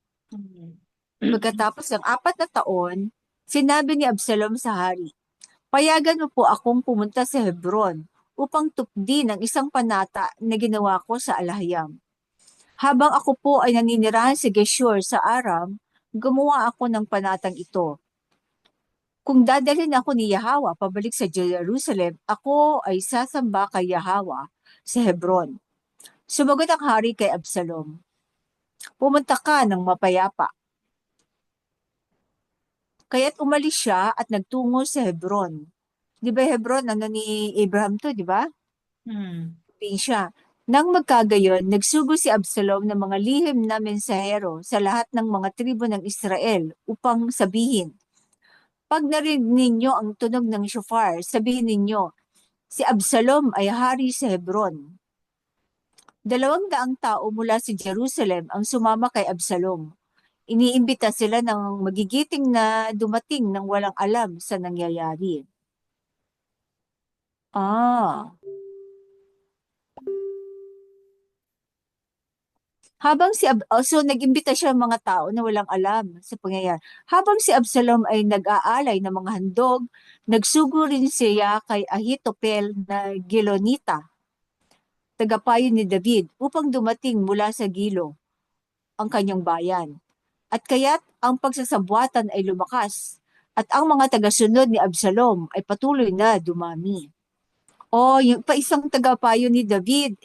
Pagkatapos ng 4 na taon, sinabi ni Absalom sa hari, payagan mo po akong pumunta sa Hebron upang tupdin ang isang panata na ginawa ko sa Alahayam. Habang ako po ay naninirahan sa Geshur sa Aram, gumawa ako ng panatang ito. Kung dadalhin ako ni Yahweh pabalik sa Jerusalem, ako ay sasamba kay Yahweh sa Hebron. Sumagot ang hari kay Absalom, pumunta ka ng mapayapa. Kaya't umalis siya at nagtungo sa Hebron. Di ba Hebron, ni Abraham to, di ba? Siya. Nang magkagayon, nagsugo si Absalom ng mga lihim na mensahero sa lahat ng mga tribo ng Israel upang sabihin, pag narinig ninyo ang tunog ng shofar, sabihin ninyo, si Absalom ay hari sa Hebron. 200 tao mula sa Jerusalem ang sumama kay Absalom. Iniimbita sila ng magigiting na dumating ng walang alam sa nangyayari. So nag-imbita siya ng mga tao na walang alam sa pangyayari. Habang si Absalom ay nag-aalay ng mga handog, nagsugo rin siya kay Ahitopel na Gilonita, tagapayo ni David, upang dumating mula sa Gilo, ang kanyang bayan. At kaya't ang pagsasabwatan ay lumakas, at ang mga tagasunod ni Absalom ay patuloy na dumami. Yung pa isang tagapayo ni David,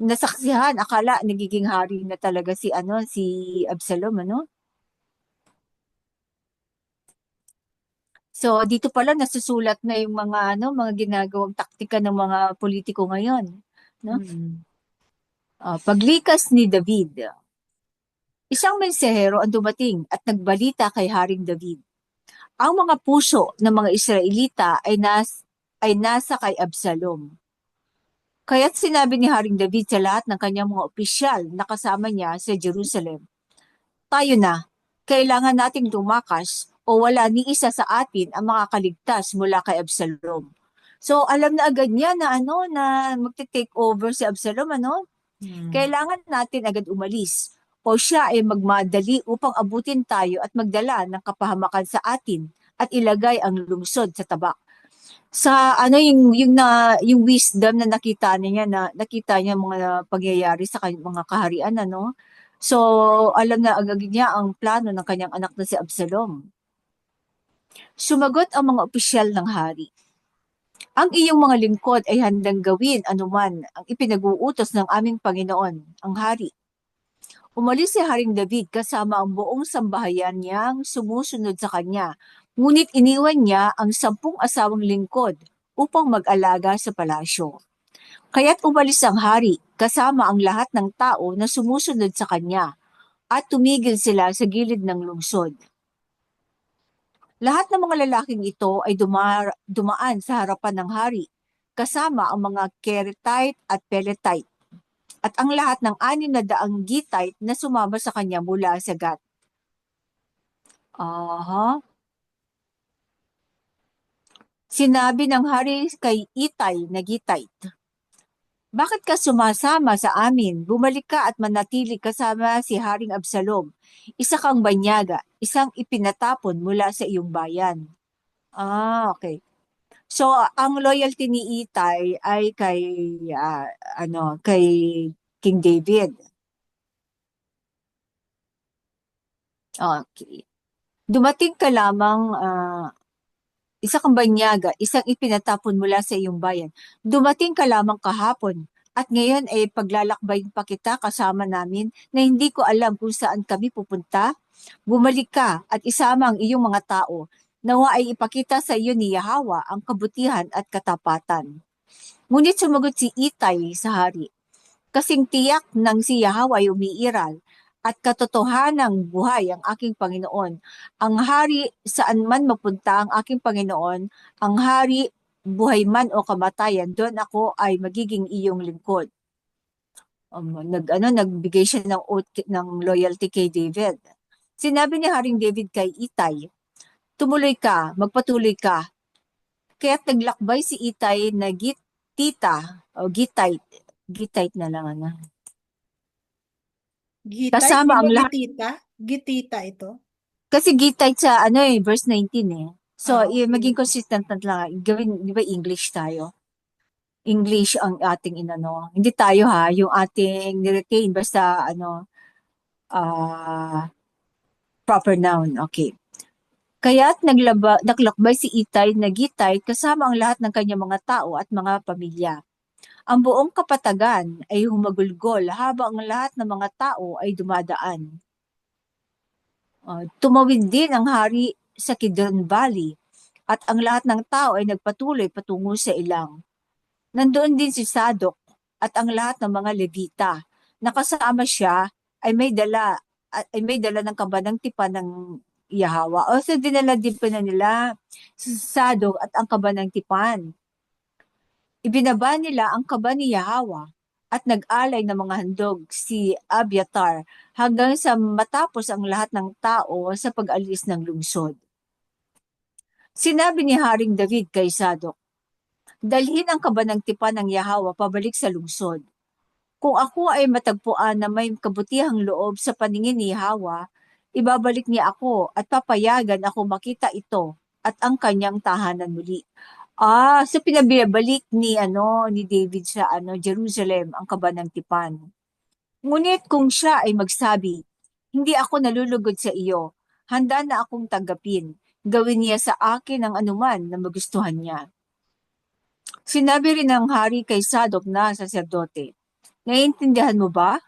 nasaksihan, akala nagiging hari na talaga si Absalom, ano? So dito pala nasusulat na yung mga ginagawang taktika ng mga politiko ngayon, no? Paglikas ni David. Isang mensahero ang dumating at nagbalita kay Haring David. Ang mga puso ng mga Israelita ay nasa kay Absalom. Kaya't sinabi ni Haring David sa lahat ng kanyang mga opisyal na kasama niya sa Jerusalem, tayo na, kailangan nating tumakas o wala ni isa sa atin ang makakaligtas mula kay Absalom. So alam na agad niya na na magte-take over si Absalom, Kailangan natin agad umalis o siya ay magmadali upang abutin tayo at magdala ng kapahamakan sa atin at ilagay ang lungsod sa tabak. Sa yung wisdom na nakita niya mga pangyayari sa mga kaharian, So alam na agad niya ang plano ng kanyang anak na si Absalom. Sumagot ang mga opisyal ng hari. Ang iyong mga lingkod ay handang gawin anuman ang ipinag-uutos ng aming Panginoon, ang hari. Umalis si Haring David kasama ang buong sambahayan niyang sumusunod sa kanya, ngunit iniwan niya ang 10 asawang lingkod upang mag-alaga sa palasyo. Kaya't umalis ang hari kasama ang lahat ng tao na sumusunod sa kanya at tumigil sila sa gilid ng lungsod. Lahat ng mga lalaking ito ay dumaan sa harapan ng hari, kasama ang mga Keretite at Peletite, at ang lahat ng 600 Gittite na sumama sa kanya mula sa Gat. Aha. Sinabi ng hari kay Itay na Gittite, "Bakit ka sumasama sa amin? Bumalik ka at manatili kasama si Haring Absalom. Isa kang banyaga, isang ipinatapon mula sa iyong bayan." Okay. So, ang loyalty ni Itay ay kay King David. Okay. Dumating ka lamang, isa kang banyaga, isang ipinatapon mula sa iyong bayan. Dumating ka lamang kahapon, at ngayon ay paglalakbayin pa kita kasama namin na hindi ko alam kung saan kami pupunta. Bumalik ka at isama ang iyong mga tao. Nawa ay ipakita sa iyo ni Yahawa ang kabutihan at katapatan. Ngunit sumagot si Itay sa hari, "Kasing tiyak ng si Yahawa ay umiiral, at katotohanang buhay ang aking Panginoon. Ang hari, saan man mapunta ang aking Panginoon, ang hari, buhay man o kamatayan, doon ako ay magiging iyong lingkod." Nagbigay siya ng oath ng loyalty kay David. Sinabi ni Haring David kay Itay, "Tumuloy ka, magpatuloy ka." Kaya't naglakbay si Itay na Gittite na lang Gitay, Kasama di ang ba lahat. gitita? Gitita ito. Kasi Gittite sa verse 19 eh. So, Okay. maging consistent na lang. Gawin, di ba English tayo? English ang ating Hindi tayo yung ating niretain basta ah proper noun. Okay. Kaya't naglakbay si Itay na Gittite kasama ang lahat ng kanyang mga tao at mga pamilya. Ang buong kapatagan ay humagulgol habang ang lahat ng mga tao ay dumadaan. Tumawid din ang hari sa Kidron Valley, at ang lahat ng tao ay nagpatuloy patungo sa ilang. Nandoon din si Sadok at ang lahat ng mga Levita. Nakasama siya ay may dala ng kabanang tipan ng Yahawa. So dinala din pa na nila si Sadok at ang kabanang tipan. Ibinaba nila ang kaba ni Yahawa at nag-alay ng mga handog si Abiathar hanggang sa matapos ang lahat ng tao sa pag-alis ng lungsod. Sinabi ni Haring David kay Sadok, "Dalhin ang kaba ng tipan ng Yahawa pabalik sa lungsod. Kung ako ay matagpuan na may kabutihang loob sa paningin ni Yahawa, ibabalik niya ako at papayagan ako makita ito at ang kanyang tahanan muli." So pinabalik ni David sa Jerusalem ang kaba ng tipan. Ngunit kung siya ay magsabi, "Hindi ako nalulugod sa iyo, handa na akong tanggapin. Gawin niya sa akin ang anuman na magustuhan niya." Sinabi rin ng hari kay Sadok na saserdote, "Naiintindihan mo ba?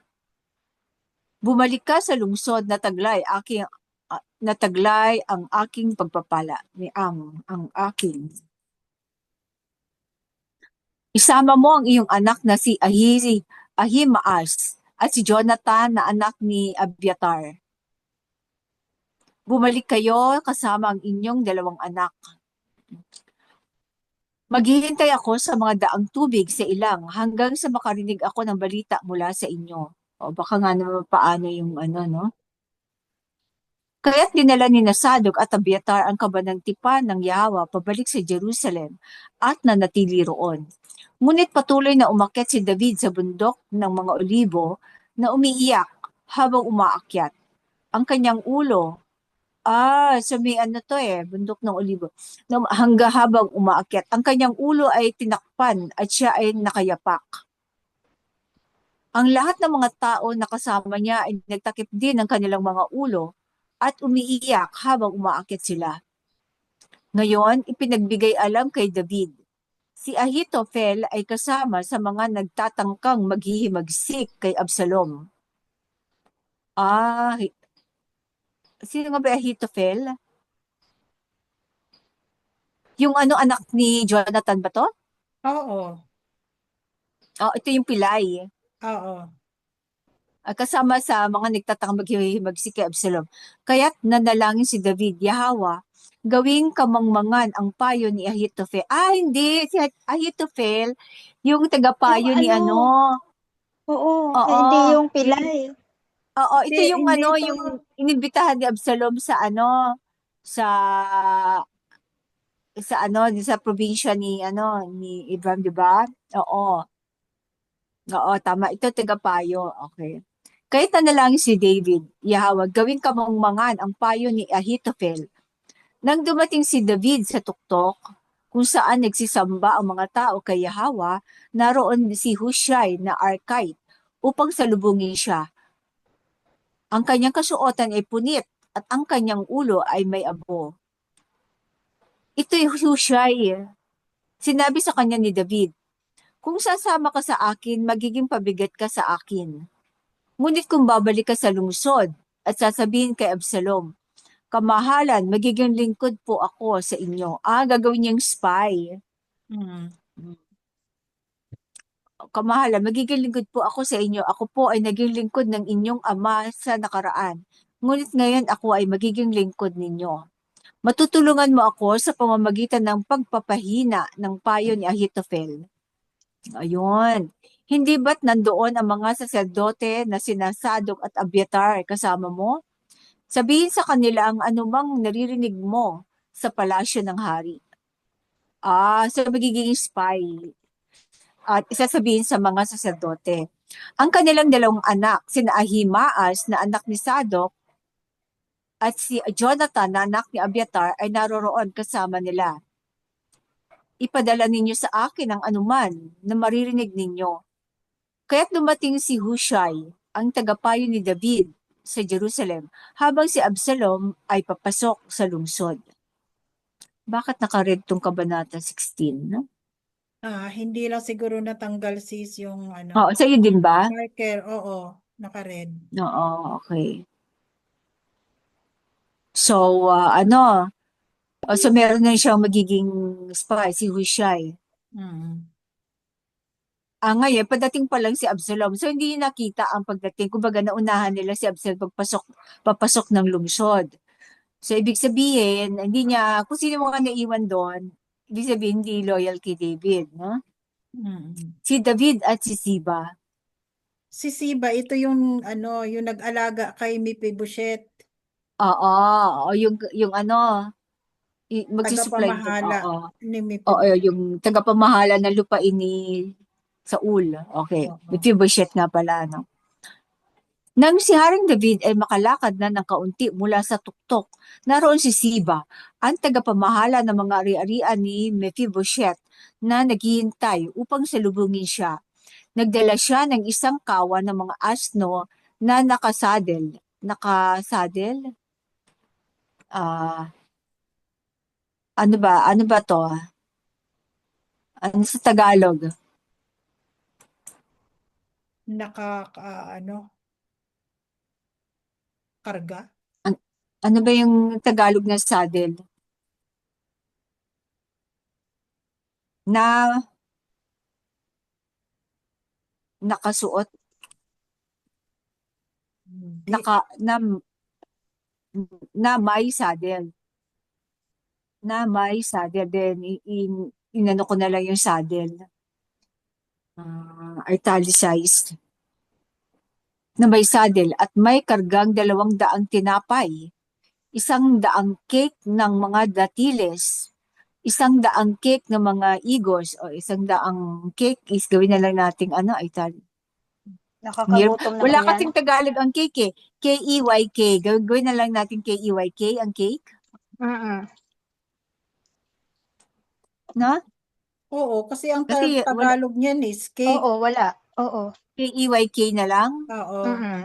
Bumalik ka sa lungsod na taglay ang aking pagpapala, ang aking. Isama mo ang iyong anak na si Ahimaas at si Jonathan na anak ni Abiathar. Bumalik kayo kasama ang inyong 2 anak. Maghihintay ako sa mga daang tubig sa ilang hanggang sa makarinig ako ng balita mula sa inyo." Baka nga naman paano yung Kaya't dinala ni Sadok at Abiathar ang kaba ng tipan ng Yahawa pabalik sa Jerusalem at nanatili roon. Ngunit patuloy na umakyat si David sa bundok ng mga olibo na umiiyak habang umaakyat. Ang kanyang ulo, so may bundok ng olibo, hanggang habang umaakyat. Ang kanyang ulo ay tinakpan at siya ay nakayapak. Ang lahat ng mga tao na kasama niya ay nagtakip din ng kanilang mga ulo at umiiyak habang umaakyat sila. Ngayon, ipinagbigay alam kay David, si Ahitophel ay kasama sa mga nagtatangkang maghihimagsik kay Absalom. Sino nga ba Ahitophel? Yung anak ni Jonathan ba to? Oo. Ito yung pilay. Oo. Kasama sa mga nagtatangkang maghihimagsik kay Absalom. Kaya't nanalangin si David, "Yahawa, gawing kamangmangan ang payo ni Ahitofel. Hindi. Si Ahitofel, yung Yung tagapayo ni ano, oo, hindi Oo. yung pilay. Oo, ito Hindi, yung hindi ito. yung inimbitahan ni Absalom sa sa sa probinsya ni Abraham, di ba? Oo. Oo, tama. Ito tagapayo. Okay. Kahit na lang si David, Yahawag, gawin kamangmangan ang payo ni Ahitofel. Nang dumating si David sa tuktok, kung saan nagsisamba ang mga tao kay Yahweh, naroon si Hushai na Archite upang salubungin siya. Ang kanyang kasuotan ay punit at ang kanyang ulo ay may abo. Ito'y Hushai. Sinabi sa kanya ni David, kung sasama ka sa akin, magiging pabigat ka sa akin. Ngunit kung babalik ka sa lungsod at sasabihin kay Absalom, kamahalan, magiging lingkod po ako sa inyo. Gagawin niyang spy. Mm. Kamahalan, magiging lingkod po ako sa inyo. Ako po ay naging lingkod ng inyong ama sa nakaraan. Ngunit ngayon ako ay magiging lingkod ninyo. Matutulungan mo ako sa pamamagitan ng pagpapahina ng payo ni Ahitofel. Ayun. Hindi ba't nandoon ang mga saserdote na sina Sadok at Abiatar kasama mo? Sabihin sa kanila ang anumang naririnig mo sa palasyo ng hari. So magiging spy. At isasabihin sa mga saserdote. Ang kanilang dalawang anak, sina Ahimaas na anak ni Sadok at si Jonathan na anak ni Abiatar ay naroroon kasama nila. Ipadala ninyo sa akin ang anuman na maririnig ninyo. Kaya't dumating si Hushai, ang tagapayo ni David, sa Jerusalem, habang si Absalom ay papasok sa lungsod. Bakit nakaread tong Kabanata 16? No? Hindi lang siguro natanggal sis yung Oo, sa'yo din ba? marker. Oo, naka-red. Oo, okay. So, so meron na siyang magiging spy, si Hushai. Mm. Ngayon, padating pa lang si Absalom. So, hindi niya nakita ang pagdating. Kumbaga, naunahan nila si Absalom papasok ng lungsod. So, ibig sabihin, hindi niya, kung sino mga naiwan doon, ibig sabihin, hindi loyal kay David, no? Mm. Si David at si Siba. Si Siba, ito yung yung nag-alaga kay Mephibosheth, Oo, yung magsusupply. tagapamahala Oo. ni Oo, Mephibosheth. yung tagapamahala ng lupain ni Saul. Okay. Oo. Mephibosheth nga pala, no? Nang si Haring David ay makalakad na ng kaunti mula sa tuktok, naroon si Siba, ang tagapamahala ng mga ari-arian ni Mephibosheth na naghihintay upang salubungin siya. Nagdala siya ng isang kawan ng mga asno na nakasadel. Nakasadel? Ano ba? Ano ba to? Ano sa Tagalog? Karga? Ano ba yung Tagalog na saddle? Na nakasuot, Hindi. na may saddle. Na may saddle. Then, inano ko na lang yung saddle. Italicized. Na may saddle at may kargang 200 tinapay, 100 cake ng mga datiles, 100 cake ng mga igos, o 100 cake is gawin na lang natin Nakakagutom Wala naman yan. kasing Tagalog ang cake eh. K-E-Y-K. Gawin na lang natin K-E-Y-K ang cake. Mm-mm. No? Oo, kasi ang Kasi Tagalog niyan is cake. Oo, wala. Oo. K-E-Y-K na lang. Oo. Mm-mm.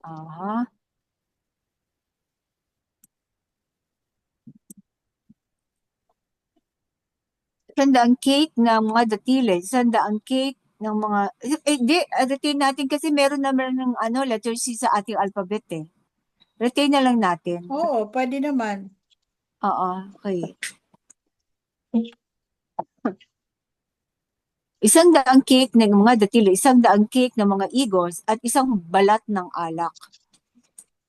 Aha. Sandaang cake ng mga datiles, sandaang cake ng mga retain natin kasi meron naman ng letter C sa ating alphabet eh. Retain na lang natin. Oo, pwede naman. Oo, okay. 100 cake ng mga datiles, 100 cake ng mga igos at 1 balat ng alak.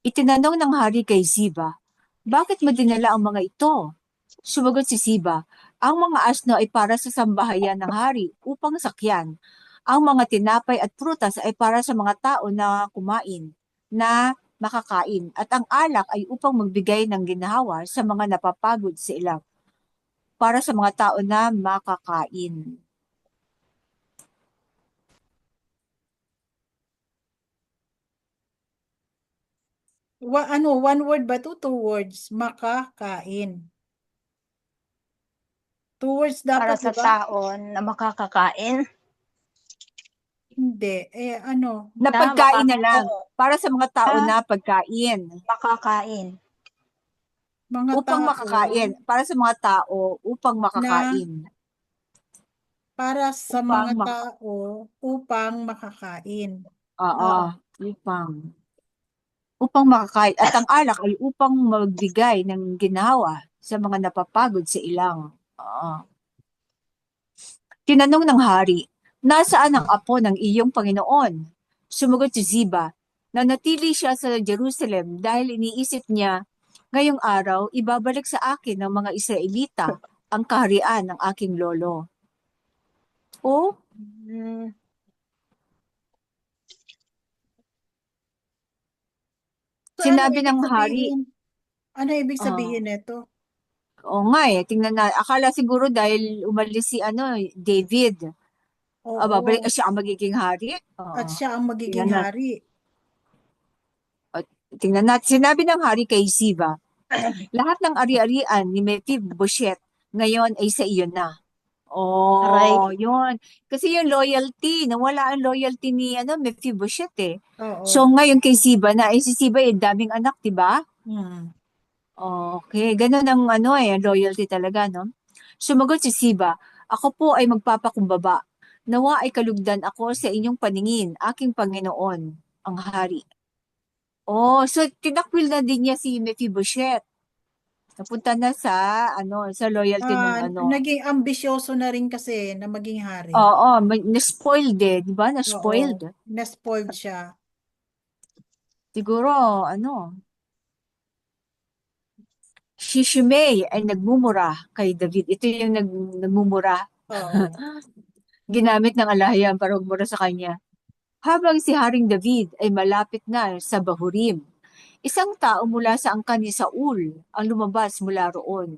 Itinanong ng hari kay Ziba, bakit mo dinala ang mga ito? Sumagot si Ziba, ang mga asno ay para sa sambahayan ng hari upang sakyan. Ang mga tinapay at prutas ay para sa mga tao na kumain, na makakain. At ang alak ay upang magbigay ng ginhawa sa mga napapagod sa ilang, para sa mga tao na makakain. One word ba to? 2 words. Makakain. 2 words Para dapat, sa di ba? tao na makakakain. Hindi. Ano? Na pagkain na lang. Oo, Para sa mga tao na na pagkain. makakain. Mga Upang tao makakain. Para sa mga tao, upang na makakain. para sa Upang mga mak- tao upang makakain. Oo, upang. Upang makakain. At ang alak ay upang magbigay ng ginhawa sa mga napapagod sa ilang. Oo. Tinanong ng hari, nasaan ang apo ng iyong Panginoon? Sumagot si Ziba, nanatili siya sa Jerusalem dahil iniisip niya, ngayong araw, ibabalik sa akin ng mga Israelita ang kaharian ng aking lolo. O, Hmm, So, sinabi ibig ng hari, sabihin? Ano ibig ah, sabihin nito? oo nga tingnan na, akala siguro dahil umalis si David, babalik Oo. siya ang magiging hari. At Oo. siya ang magiging Tingnan natin. hari. Tingnan natin. Sinabi ng hari kay Ziba, lahat ng ari-arian ni Mephibosheth ngayon ay sa iyo na. aray. Oh, yun. Kasi yung loyalty, nawala ang loyalty ni Mephibosheth eh. So Oo. ngayon kay Ziba na, si Ziba ay daming anak, 'di ba? Hmm. Okay, ganun ang ang loyalty talaga, no? Sumagot si Ziba, ako po ay magpapakumbaba. Nawa ay kalugdan ako sa inyong paningin, aking Panginoon, ang hari. Oh, so tinakwil na din niya si Mephibosheth. Napunta na sa loyalty nung Naging ambisyoso na rin kasi na maging hari. Oo, na-spoiled eh, di ba? Oo. Na-spoiled. Na-spoiled siya. Siguro, si Shimei ay nagmumura kay David. Ito yung nagmumura. Oo. Ginamit ng alahyan para magmura sa kanya. Habang si Haring David ay malapit na sa Bahurim, isang tao mula sa angkan ni Saul ang lumabas mula roon.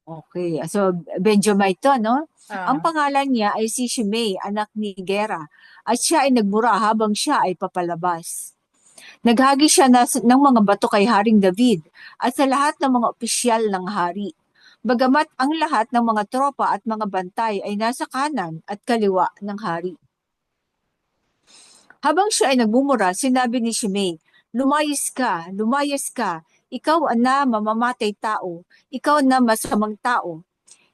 Okay, so Benjamite to, no? Ang Ah. pangalan niya ay si Shimei, anak ni Gera, at siya ay nagmura habang siya ay papalabas. Naghagi siya ng mga bato kay Haring David at sa lahat ng mga opisyal ng hari. Bagamat ang lahat ng mga tropa at mga bantay ay nasa kanan at kaliwa ng hari. Habang siya ay nagmumura, sinabi ni Shimei, lumayas ka, ikaw na mamamatay tao, ikaw na masamang tao.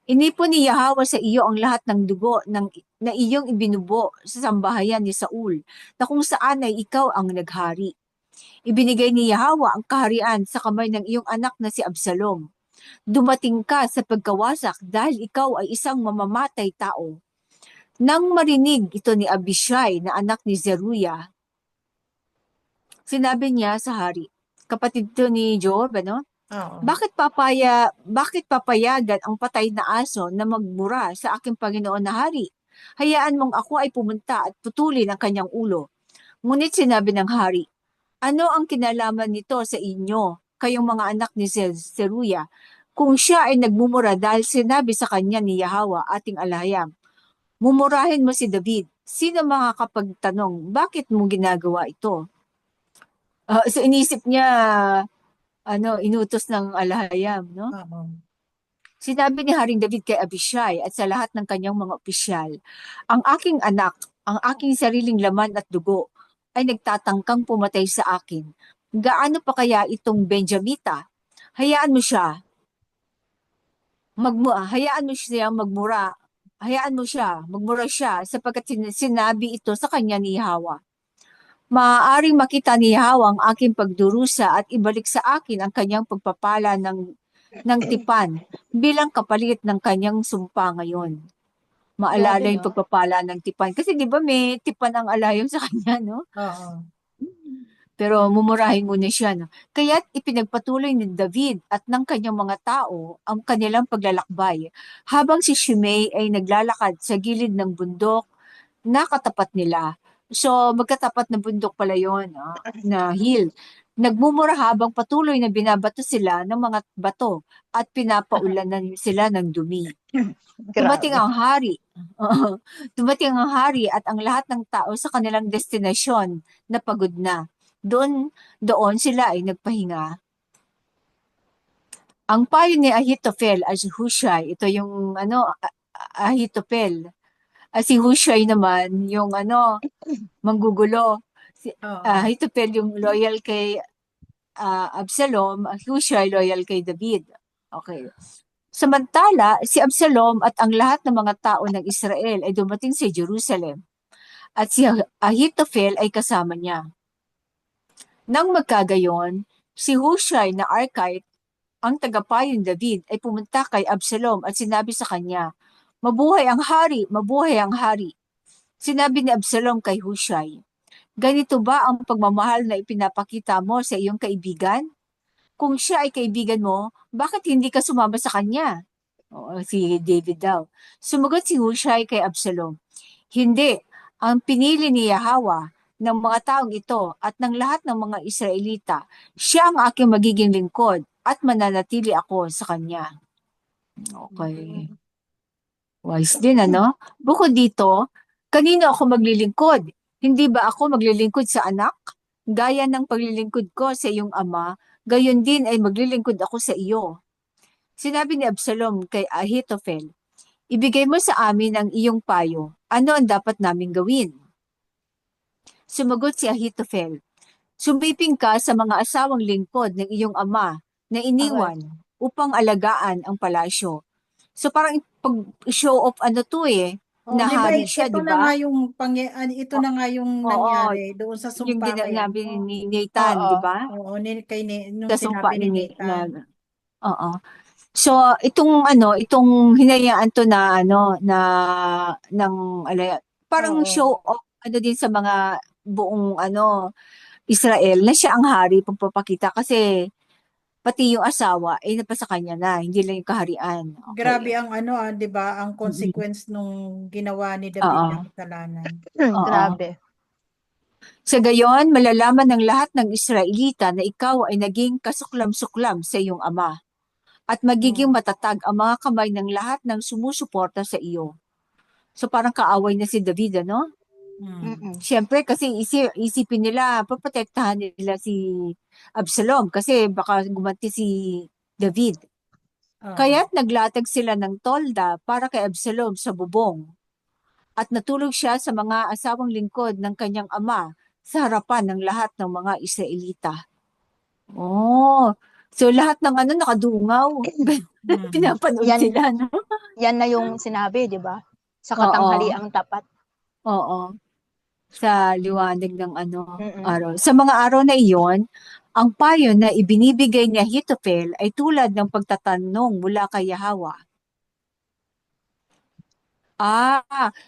Inipon ni Yahweh sa iyo ang lahat ng dugo na iyong ibinubo sa sambahayan ni Saul, na kung saan ay ikaw ang naghari. Ibinigay ni Yahweh ang kaharian sa kamay ng iyong anak na si Absalom. Dumating ka sa pagkawasak dahil ikaw ay isang mamamatay tao. Nang marinig ito ni Abishai na anak ni Zeruiah, sinabi niya sa hari, kapatid to ni Joab, Oo. Bakit papayagan ang patay na aso na magmura sa aking Panginoon na hari? Hayaan mong ako ay pumunta at putulin ang kanyang ulo. Ngunit sinabi ng hari, ano ang kinalaman nito sa inyo, kayong mga anak ni Zeruiah, kung siya ay nagmumura dahil sinabi sa kanya ni Yahweh ating alahayam, mumurahin mo si David. Sino makakapagtanong, bakit mo ginagawa ito? So inisip niya, inutos ng alahayam, no? Oo. Sinabi ni Haring David kay Abishai at sa lahat ng kanyang mga opisyal, ang aking anak, ang aking sariling laman at dugo, ay nagtatangkang pumatay sa akin. Gaano pa kaya itong Benjamita? Hayaan mo siya, magmura. Hayaan mo siya, magmura siya sapagkat sinabi ito sa kanya ni Yahweh. Maaaring makita ni Yahweh ang aking pagdurusa at ibalik sa akin ang kanyang pagpapala ng tipan bilang kapalit ng kanyang sumpa ngayon. Maalala Grabe, yung no? pagpapala ng tipan. Kasi di ba may tipan ang alayom sa kanya, no? Oo. Pero mumurahin muna siya, no? Kaya't ipinagpatuloy ni David at ng kanyang mga tao ang kanilang paglalakbay habang si Shimei ay naglalakad sa gilid ng bundok na katapat nila. So, magkatapat na bundok pala yun, na hill. Nagmumura habang patuloy na binabato sila ng mga bato at pinapaulanan sila ng dumi. Dumating Grabe. ang hari. Oo. Dumating ang hari at ang lahat ng tao sa kanilang destinasyon na pagod na. Doon sila ay nagpahinga. Ang payo ni Ahitofel at Hushai, ito yung Ahitofel. Si Hushai naman yung manggugulo. Si Oo. Ahitofel yung loyal kay Absalom, Hushai loyal kay David. Okay. Samantala, si Absalom at ang lahat ng mga tao ng Israel ay dumating sa Jerusalem at si Ahitofel ay kasama niya. Nang magkagayon, si Hushai na Archite, ang tagapayong David, ay pumunta kay Absalom at sinabi sa kanya, "Mabuhay ang hari! Mabuhay ang hari!" Sinabi ni Absalom kay Hushai, "Ganito ba ang pagmamahal na ipinapakita mo sa iyong kaibigan? Kung siya ay kaibigan mo, bakit hindi ka sumama sa kanya?" Oo, si David daw. Sumagot si Hushai kay Absalom, "Hindi, ang pinili ni Yahweh ng mga taong ito at ng lahat ng mga Israelita, siya ang aking magiging lingkod at mananatili ako sa kanya." Okay. Wise din, ano? Bukod dito, kanino ako maglilingkod? Hindi ba ako maglilingkod sa anak? Gaya ng paglilingkod ko sa iyong ama, gayon din ay maglilingkod ako sa iyo. Sinabi ni Absalom kay Ahitofel, "Ibigay mo sa amin ang iyong payo. Ano ang dapat naming gawin?" Sumagot si Ahitofel, "Sumiping ka sa mga asawang lingkod ng iyong ama na iniwan upang alagaan ang palasyo." So parang pag-show off Oh, di ba nahari siya, ito di na nga ba? yung ito na nga yung Oo, nangyari doon sa yung sumpa kay sinabi ni Nathan, Oo. di ba? Oo, nung Sa sumpa sinabi ni Nathan. oo. So itong hinayaan to na ng parang Oo. show off din sa mga buong Israel na siya ang hari pagpapakita kasi pati yung asawa ay napasa kanya na, hindi lang yung kaharian. Grabe Okay. ang 'di ba, ang Mhm. consequence nung ginawa ni David Oo. na kasalanan. Oo. Grabe. Sa gayon, malalaman ng lahat ng Israelita na ikaw ay naging kasuklam-suklam sa iyong ama at magiging matatag ang mga kamay ng lahat ng sumusuporta sa iyo. So parang kaaway na si David, ano? Mm-mm. Siyempre kasi isipin nila, poprotektahan nila si Absalom kasi baka gumanti si David. Oo. Kaya't naglatag sila ng tolda para kay Absalom sa bubong at natulog siya sa mga asawang lingkod ng kanyang ama sa harapan ng lahat ng mga Israelita. Oh, so lahat ng nakadungaw. Pinapanood Yan, sila, no? yan na yung sinabi, di ba? Sa Oo. katanghaliang tapat. Oo. Sa liwanag ng Mm-mm. araw. Sa mga araw na iyon, ang payo na ibinibigay ni Ahitofel ay tulad ng pagtatanong mula kay Yahweh.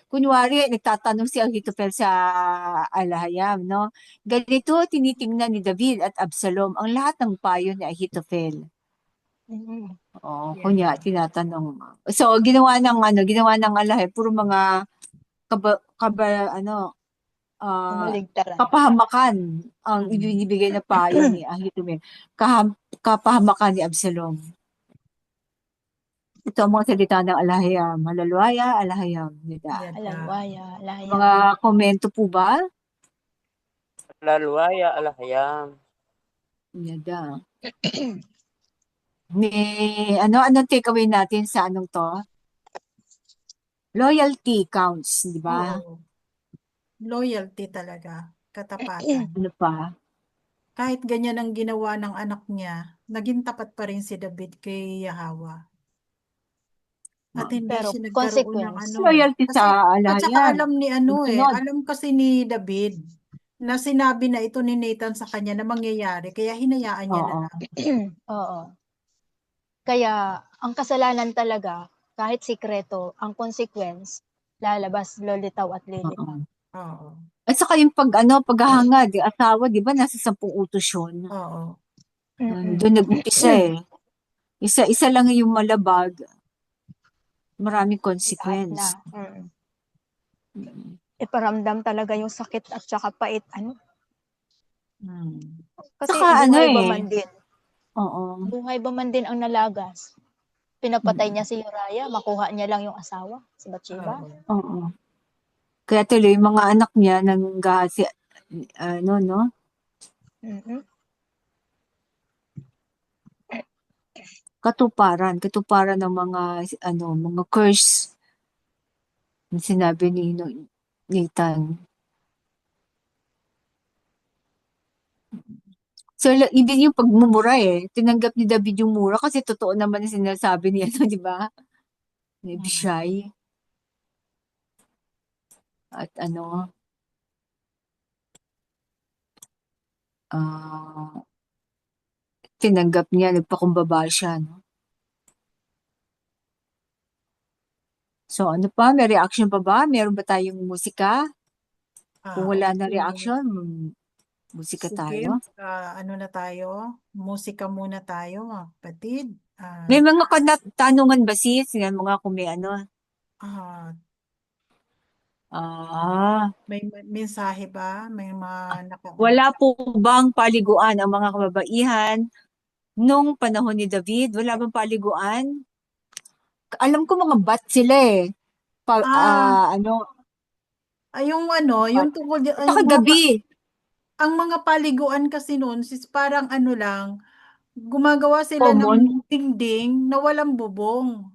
Kunwari, nagtatanong si Ahitofel sa Alahayam, no? Ganito tinitingnan ni David at Absalom ang lahat ng payo ni Ahitofel. Mm-mm. Oh, Yeah. kunya tinatanong. So, ginawa ng Alahayam, puro mga Maligtaran. kapahamakan ang ibinibigay na payo ni Ahitofel. Kapahamakan ni Absalom. Ito ang mga salita ng Alahayam. Halalwaya, Alahayam. Nida. Alalwaya, lahayam. Mga komento po ba? Halalwaya, Alahayam. Nida. Anong takeaway natin sa to? Loyalty counts, di ba? Oo. Loyalty talaga, katapatan. Ano pa? Kahit ganyan ang ginawa ng anak niya, naging tapat pa rin si David kay Yahweh. At hindi Pero siya nagkaroon ng consequence. Loyalty Kasi, sa at saka Alahayam. alam ni Sunod. alam kasi ni David na sinabi na ito ni Nathan sa kanya na mangyayari, kaya hinayaan niya na Oo. lang. Oo. Kaya, ang kasalanan talaga, kahit sikreto, ang consequence, lalabas, lolitaw at lilitaw. Oo. Oo. At saka yung paghahangad, yung asawa, di ba, nasa 10 utos yun. Oo. Doon nag-umpisa eh. Isa lang yung malabag, maraming Lahat consequence. na. Iparamdam talaga yung sakit at saka pait. Kasi Saka buhay ba man din. Oo. Buhay ba man din ang nalagas. Pinapatay niya si Uriah, makuha niya lang yung asawa, si Bathsheba. Oo. Oo. Kaya tuloy, yung mga anak niya nanggahasi, no? Mhm. Katuparan ng mga curse na sinabi ni Nathan. So, ibig yung pagmumura tinanggap ni David yung mura kasi totoo naman yung sinasabi niya, di ba? Ni Abishai. At tinanggap niya, nagpakumbaba siya, no? So, ano pa? May reaction pa ba? Meron ba tayong musika? Kung wala na Okay. reaction, musika Sige, tayo. ano na tayo? Musika muna tayo, mga kapatid. May mga tanungan ba sis? Yan mga kung may Ah, may may mensahe ba? May mga wala po bang paliguan ang mga kababaihan nung panahon ni David? Wala bang paliguan? Alam ko mga bat sila eh. yung tungkol At saka gabi. ang mga paliguan kasi noon parang lang, gumagawa sila ng Common. dingding na walang bubong.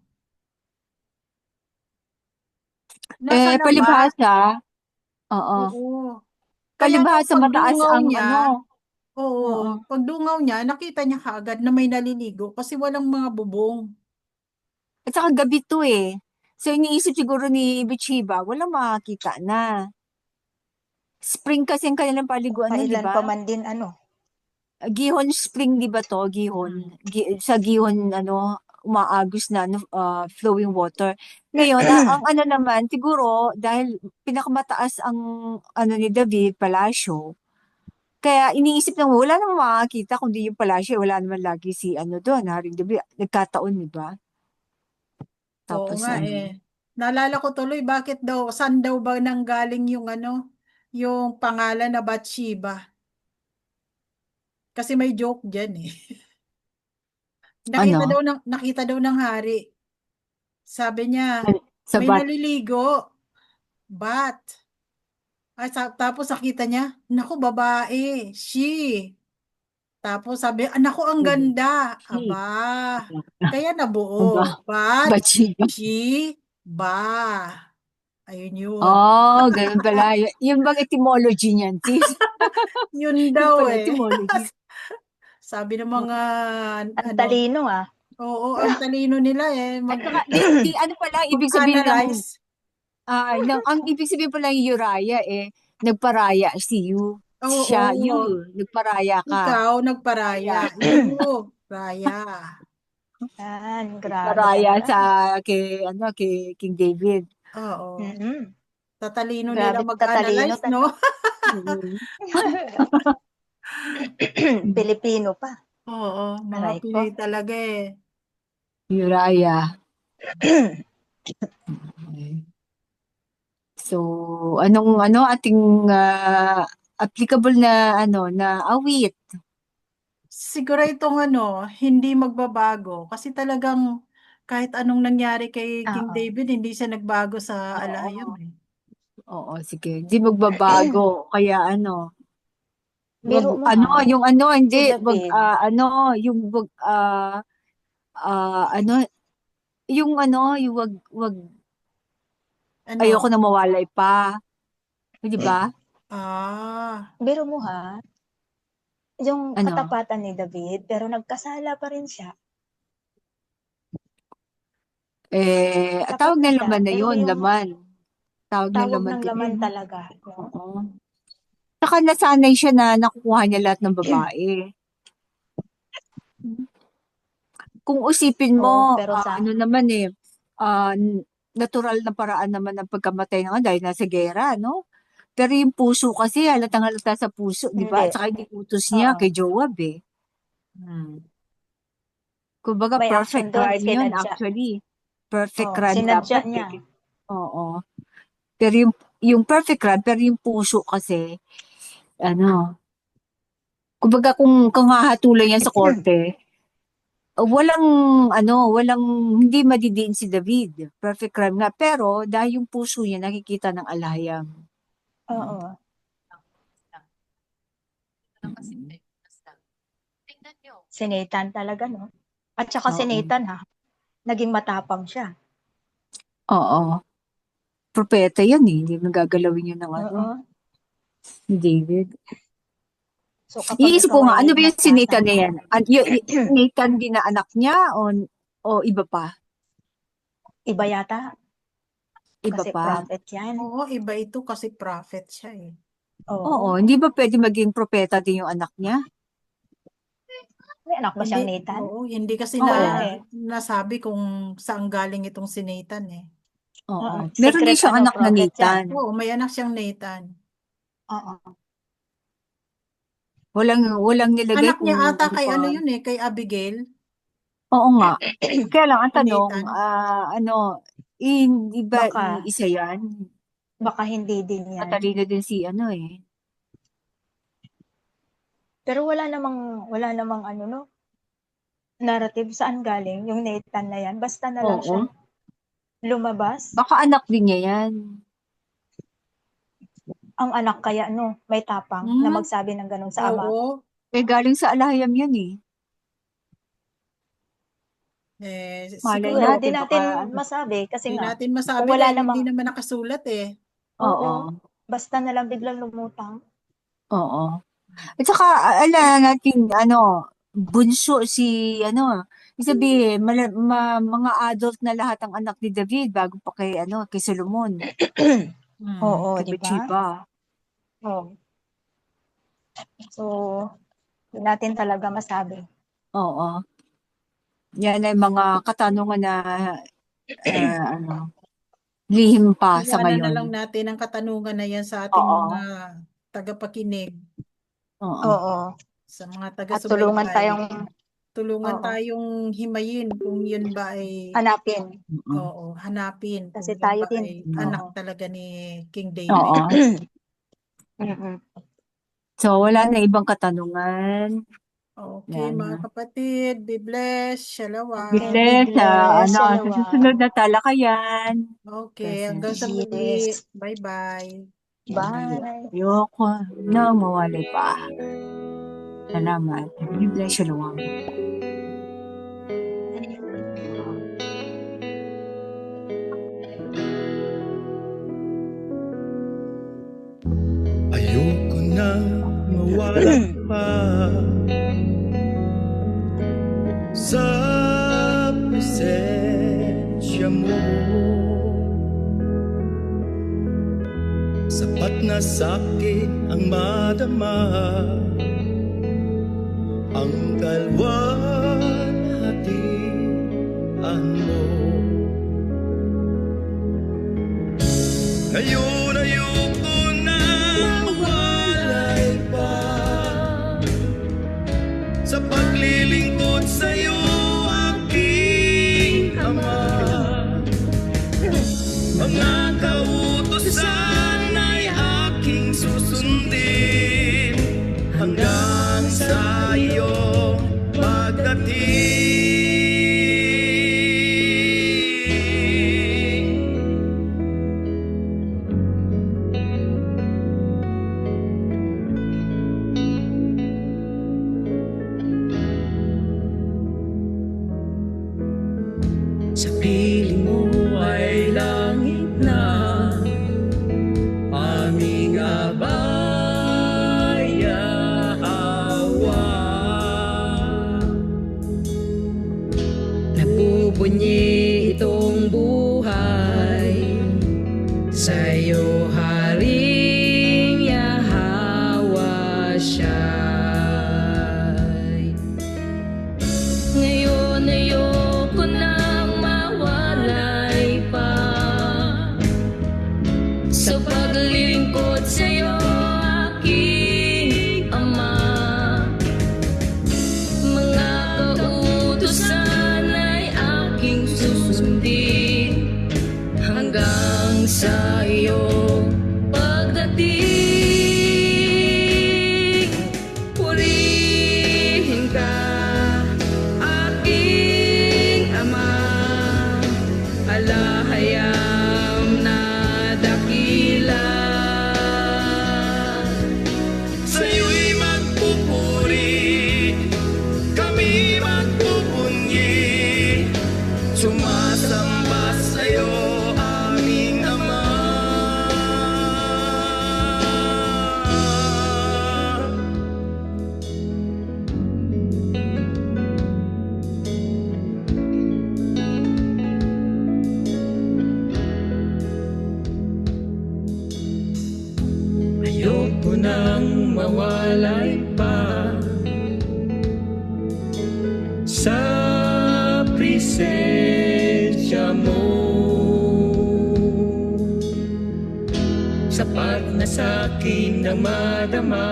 Nasa labas. Palibhasa. Oo. Oo. Kaya daw Palibhasa mataas pagdungaw ang niya, Oo. pagdungaw niya, nakita niya kaagad na may naliligo kasi walang mga bubong. At saka gabi to eh. So iniisip siguro ni Bathsheba, walang makakita na. Spring kasi ang kanilang paliguan nun, di Kailan ba? pa man din Gihon Spring, di ba to? Gihon. Sa Gihon, umaagos na flowing water. Ngayon, ang naman, siguro, dahil pinakamataas ang ni David, palasyo, kaya iniisip nang wala namang makakita kundi yung palasyo, wala naman lagi si doon, Haring David, nagkataon, di ba? Oo Tapos nga eh. Naalala ko tuloy, bakit daw, saan daw ba nanggaling yung pangalan na Bathsheba? Kasi may joke dyan eh. ano? Nakita daw ng hari. Sabi niya, Sa may bat, naliligo. Bat. Ay, tapos nakita niya, naku, babae. She. Tapos sabi, naku, ang ganda. Aba. Kaya nabuo. Aba, Bat, Bathsheba. she, ba. Ayun yun. Oh, ganun pala. Yung bang etymology niyan, sis? Yun Yung daw pala eh. etymology. Sabi ng mga, Ang talino oo, ang talino nila eh. At saka, ano pala, ibig sabihin Mag-analyze. ang ibig sabihin pala yung Uriah nagparaya Oo, siya, nagparaya ka. ikaw nagparaya. You, raya. Grabe Paraya talaga. kay King David. Oo. Mhm. Tatalino nila Grabe mag-analyze, tatalino. no? Pilipino pa. Oo, mga Aray ko. Pinoy talaga eh. Uriah. So, anong ating applicable na na awit? Siguro itong hindi magbabago. Kasi talagang kahit anong nangyari kay King Oo. David, hindi siya nagbago sa alayam eh. Oo, sige. Hindi magbabago. Kaya Biro mo yung hindi, si wag, David. yung wag, yung wag, Ano? ayoko na mawalay pa. Di ba? Biro mo yung Ano? katapatan ni David, pero nagkasala pa rin siya. Tawag Tapat na na siya, laman na pero yun, yung laman. Tawag na tawag laman ng din laman yun. talaga. Oo. Saka nasanay siya na nakukuha niya lahat ng babae. Kung usipin Oo, mo, pero naman natural na paraan naman ng pagkamatay ng dahil nasa gera, no? Pero yung puso kasi, halatang halata sa puso, di ba? Hindi. At saka yung utos niya Oo. kay Joab eh. Kumbaga, May perfect action doon, crime yun sinadya. actually. Perfect Oo, crime sinadya dapat niya. eh. Oo. Pero yung perfect crime, pero yung puso kasi, ano, kumbaga kung hahatulan yan sa korte, walang, hindi madidiin si David. Perfect crime nga. Pero, dahil yung puso niya nakikita ng alayang. Oo. Si Nathan talaga, no? At saka si Oo. Nathan, ha? Naging matapang siya. Oo. Propeta yan eh. Hindi mo gagalawin yun ng Oo. ni David. So, kapag Iisip ikaw ko nga, ay ano ba yung si Nathan na nagtatama, yan? Nathan din na anak niya o iba pa? iba yata. Iba Kasi pa? prophet yan. Oo, iba ito kasi prophet siya eh. Oo. Oo. Hindi ba pwede maging propeta din yung anak niya? May anak ba Hindi, siyang Nathan? oo, hindi kasi Oo. nasabi kung saan galing itong si Nathan eh. Oo. Oo. Meron din Secret, siyang anak na prophet yan. Nathan. Oo, may anak siyang Nathan. Oo. Walang nilagay Anak niya kung ata ano kay pa. ano yun eh, kay Abigail. Oo nga. Kaya lang, ang Si tanong, Nathan. hindi ba Baka, isa yan? baka hindi din yan. Matalino din si ano eh. Pero wala namang ano, no? Narrative saan galing yung Nathan na yan. Basta na lang siya Oo. lumabas. Baka anak din niya yan. Ang anak kaya, no? May tapang na magsabi ng ganun sa ama. Oo. Galing sa alahayam yan eh. Siguro, Malay Hindi natin, natin masabi kasi hindi nga, natin kung masabi wala dahil hindi namang, naman nakasulat eh. Oo. basta na lang biglang lumutang. Oo. At saka, natin, bunso sabihin, mga adult na lahat ang anak ni David bago pa kay Solomon. Oo, Kay di ba? Bathsheba. Oo. So, hindi natin talaga masabi. Oo. Yan ay mga katanungan na, lihim pa sa Iwanan na ngayon. lang natin ang katanungan na yan sa ating Oo. mga tagapakinig, Oo. Oo. sa mga At tulungan taga-subaybay. Tulungan Oo. tayong himayin kung yun ba ay, hanapin. hanapin kung Kasi yun tayo ba din. ay Oo. anak talaga ni King David. Oo. Mm-mm. So, wala na ibang katanungan. Okay, Yan. mga kapatid, be blessed, shalawam. Okay, Bless, be blessed. sa Shalom. susunod na talakayan. Okay, hanggang sa muli. Yes. Bye-bye. Bye. Ayoko nang mawalay pa. Salamat. Be bless, shalom. Ayoko nang mawala pa sa presensya mo. Sapat na sa'kin ang madama ang kalwalhatian mo. Ngayon ayoko na mawalay pa sa paglilingkod sa'yo, aking Ama. Mga kautusan ay aking susundin hanggang sa iyong pagdating. Sa piling mo ay langit na aming abay, Yahwa. Nabubunyi itong buhay sa'yo, Haring Yahwa Shai. Ngayon ayoko nang mawala nang mawalay pa sa presensya mo. Sapat na sa'kin na madama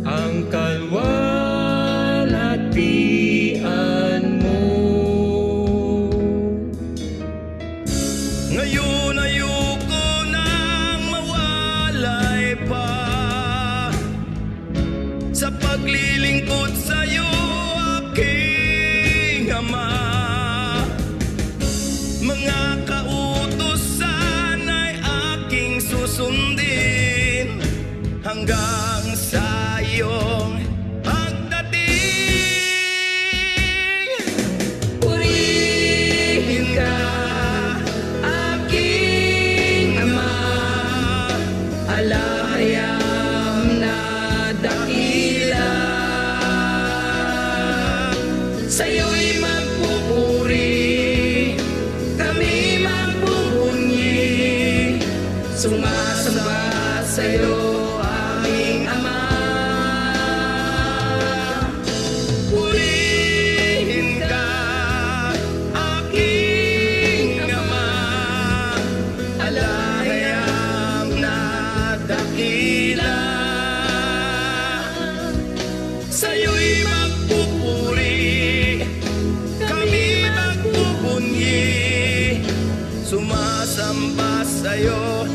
ang kalwalhatian mo. Ngayon ayoko nang mawalay pa sa paglilingkod sa'yo, aking Ama. Mga kautusan ay aking susundin hanggang sa iyong pagdating. Purihin ka, aking Ama, alahayam na dakila. Sa'yo'y magpupuri, kami magbubunyi, sumasamba sa'yo, aming Ama. Purihin ka, aking Ama, alahayam na dakila. Sa'yo'y magpupuri, kami magbubunyi, sumasamba sa'yo,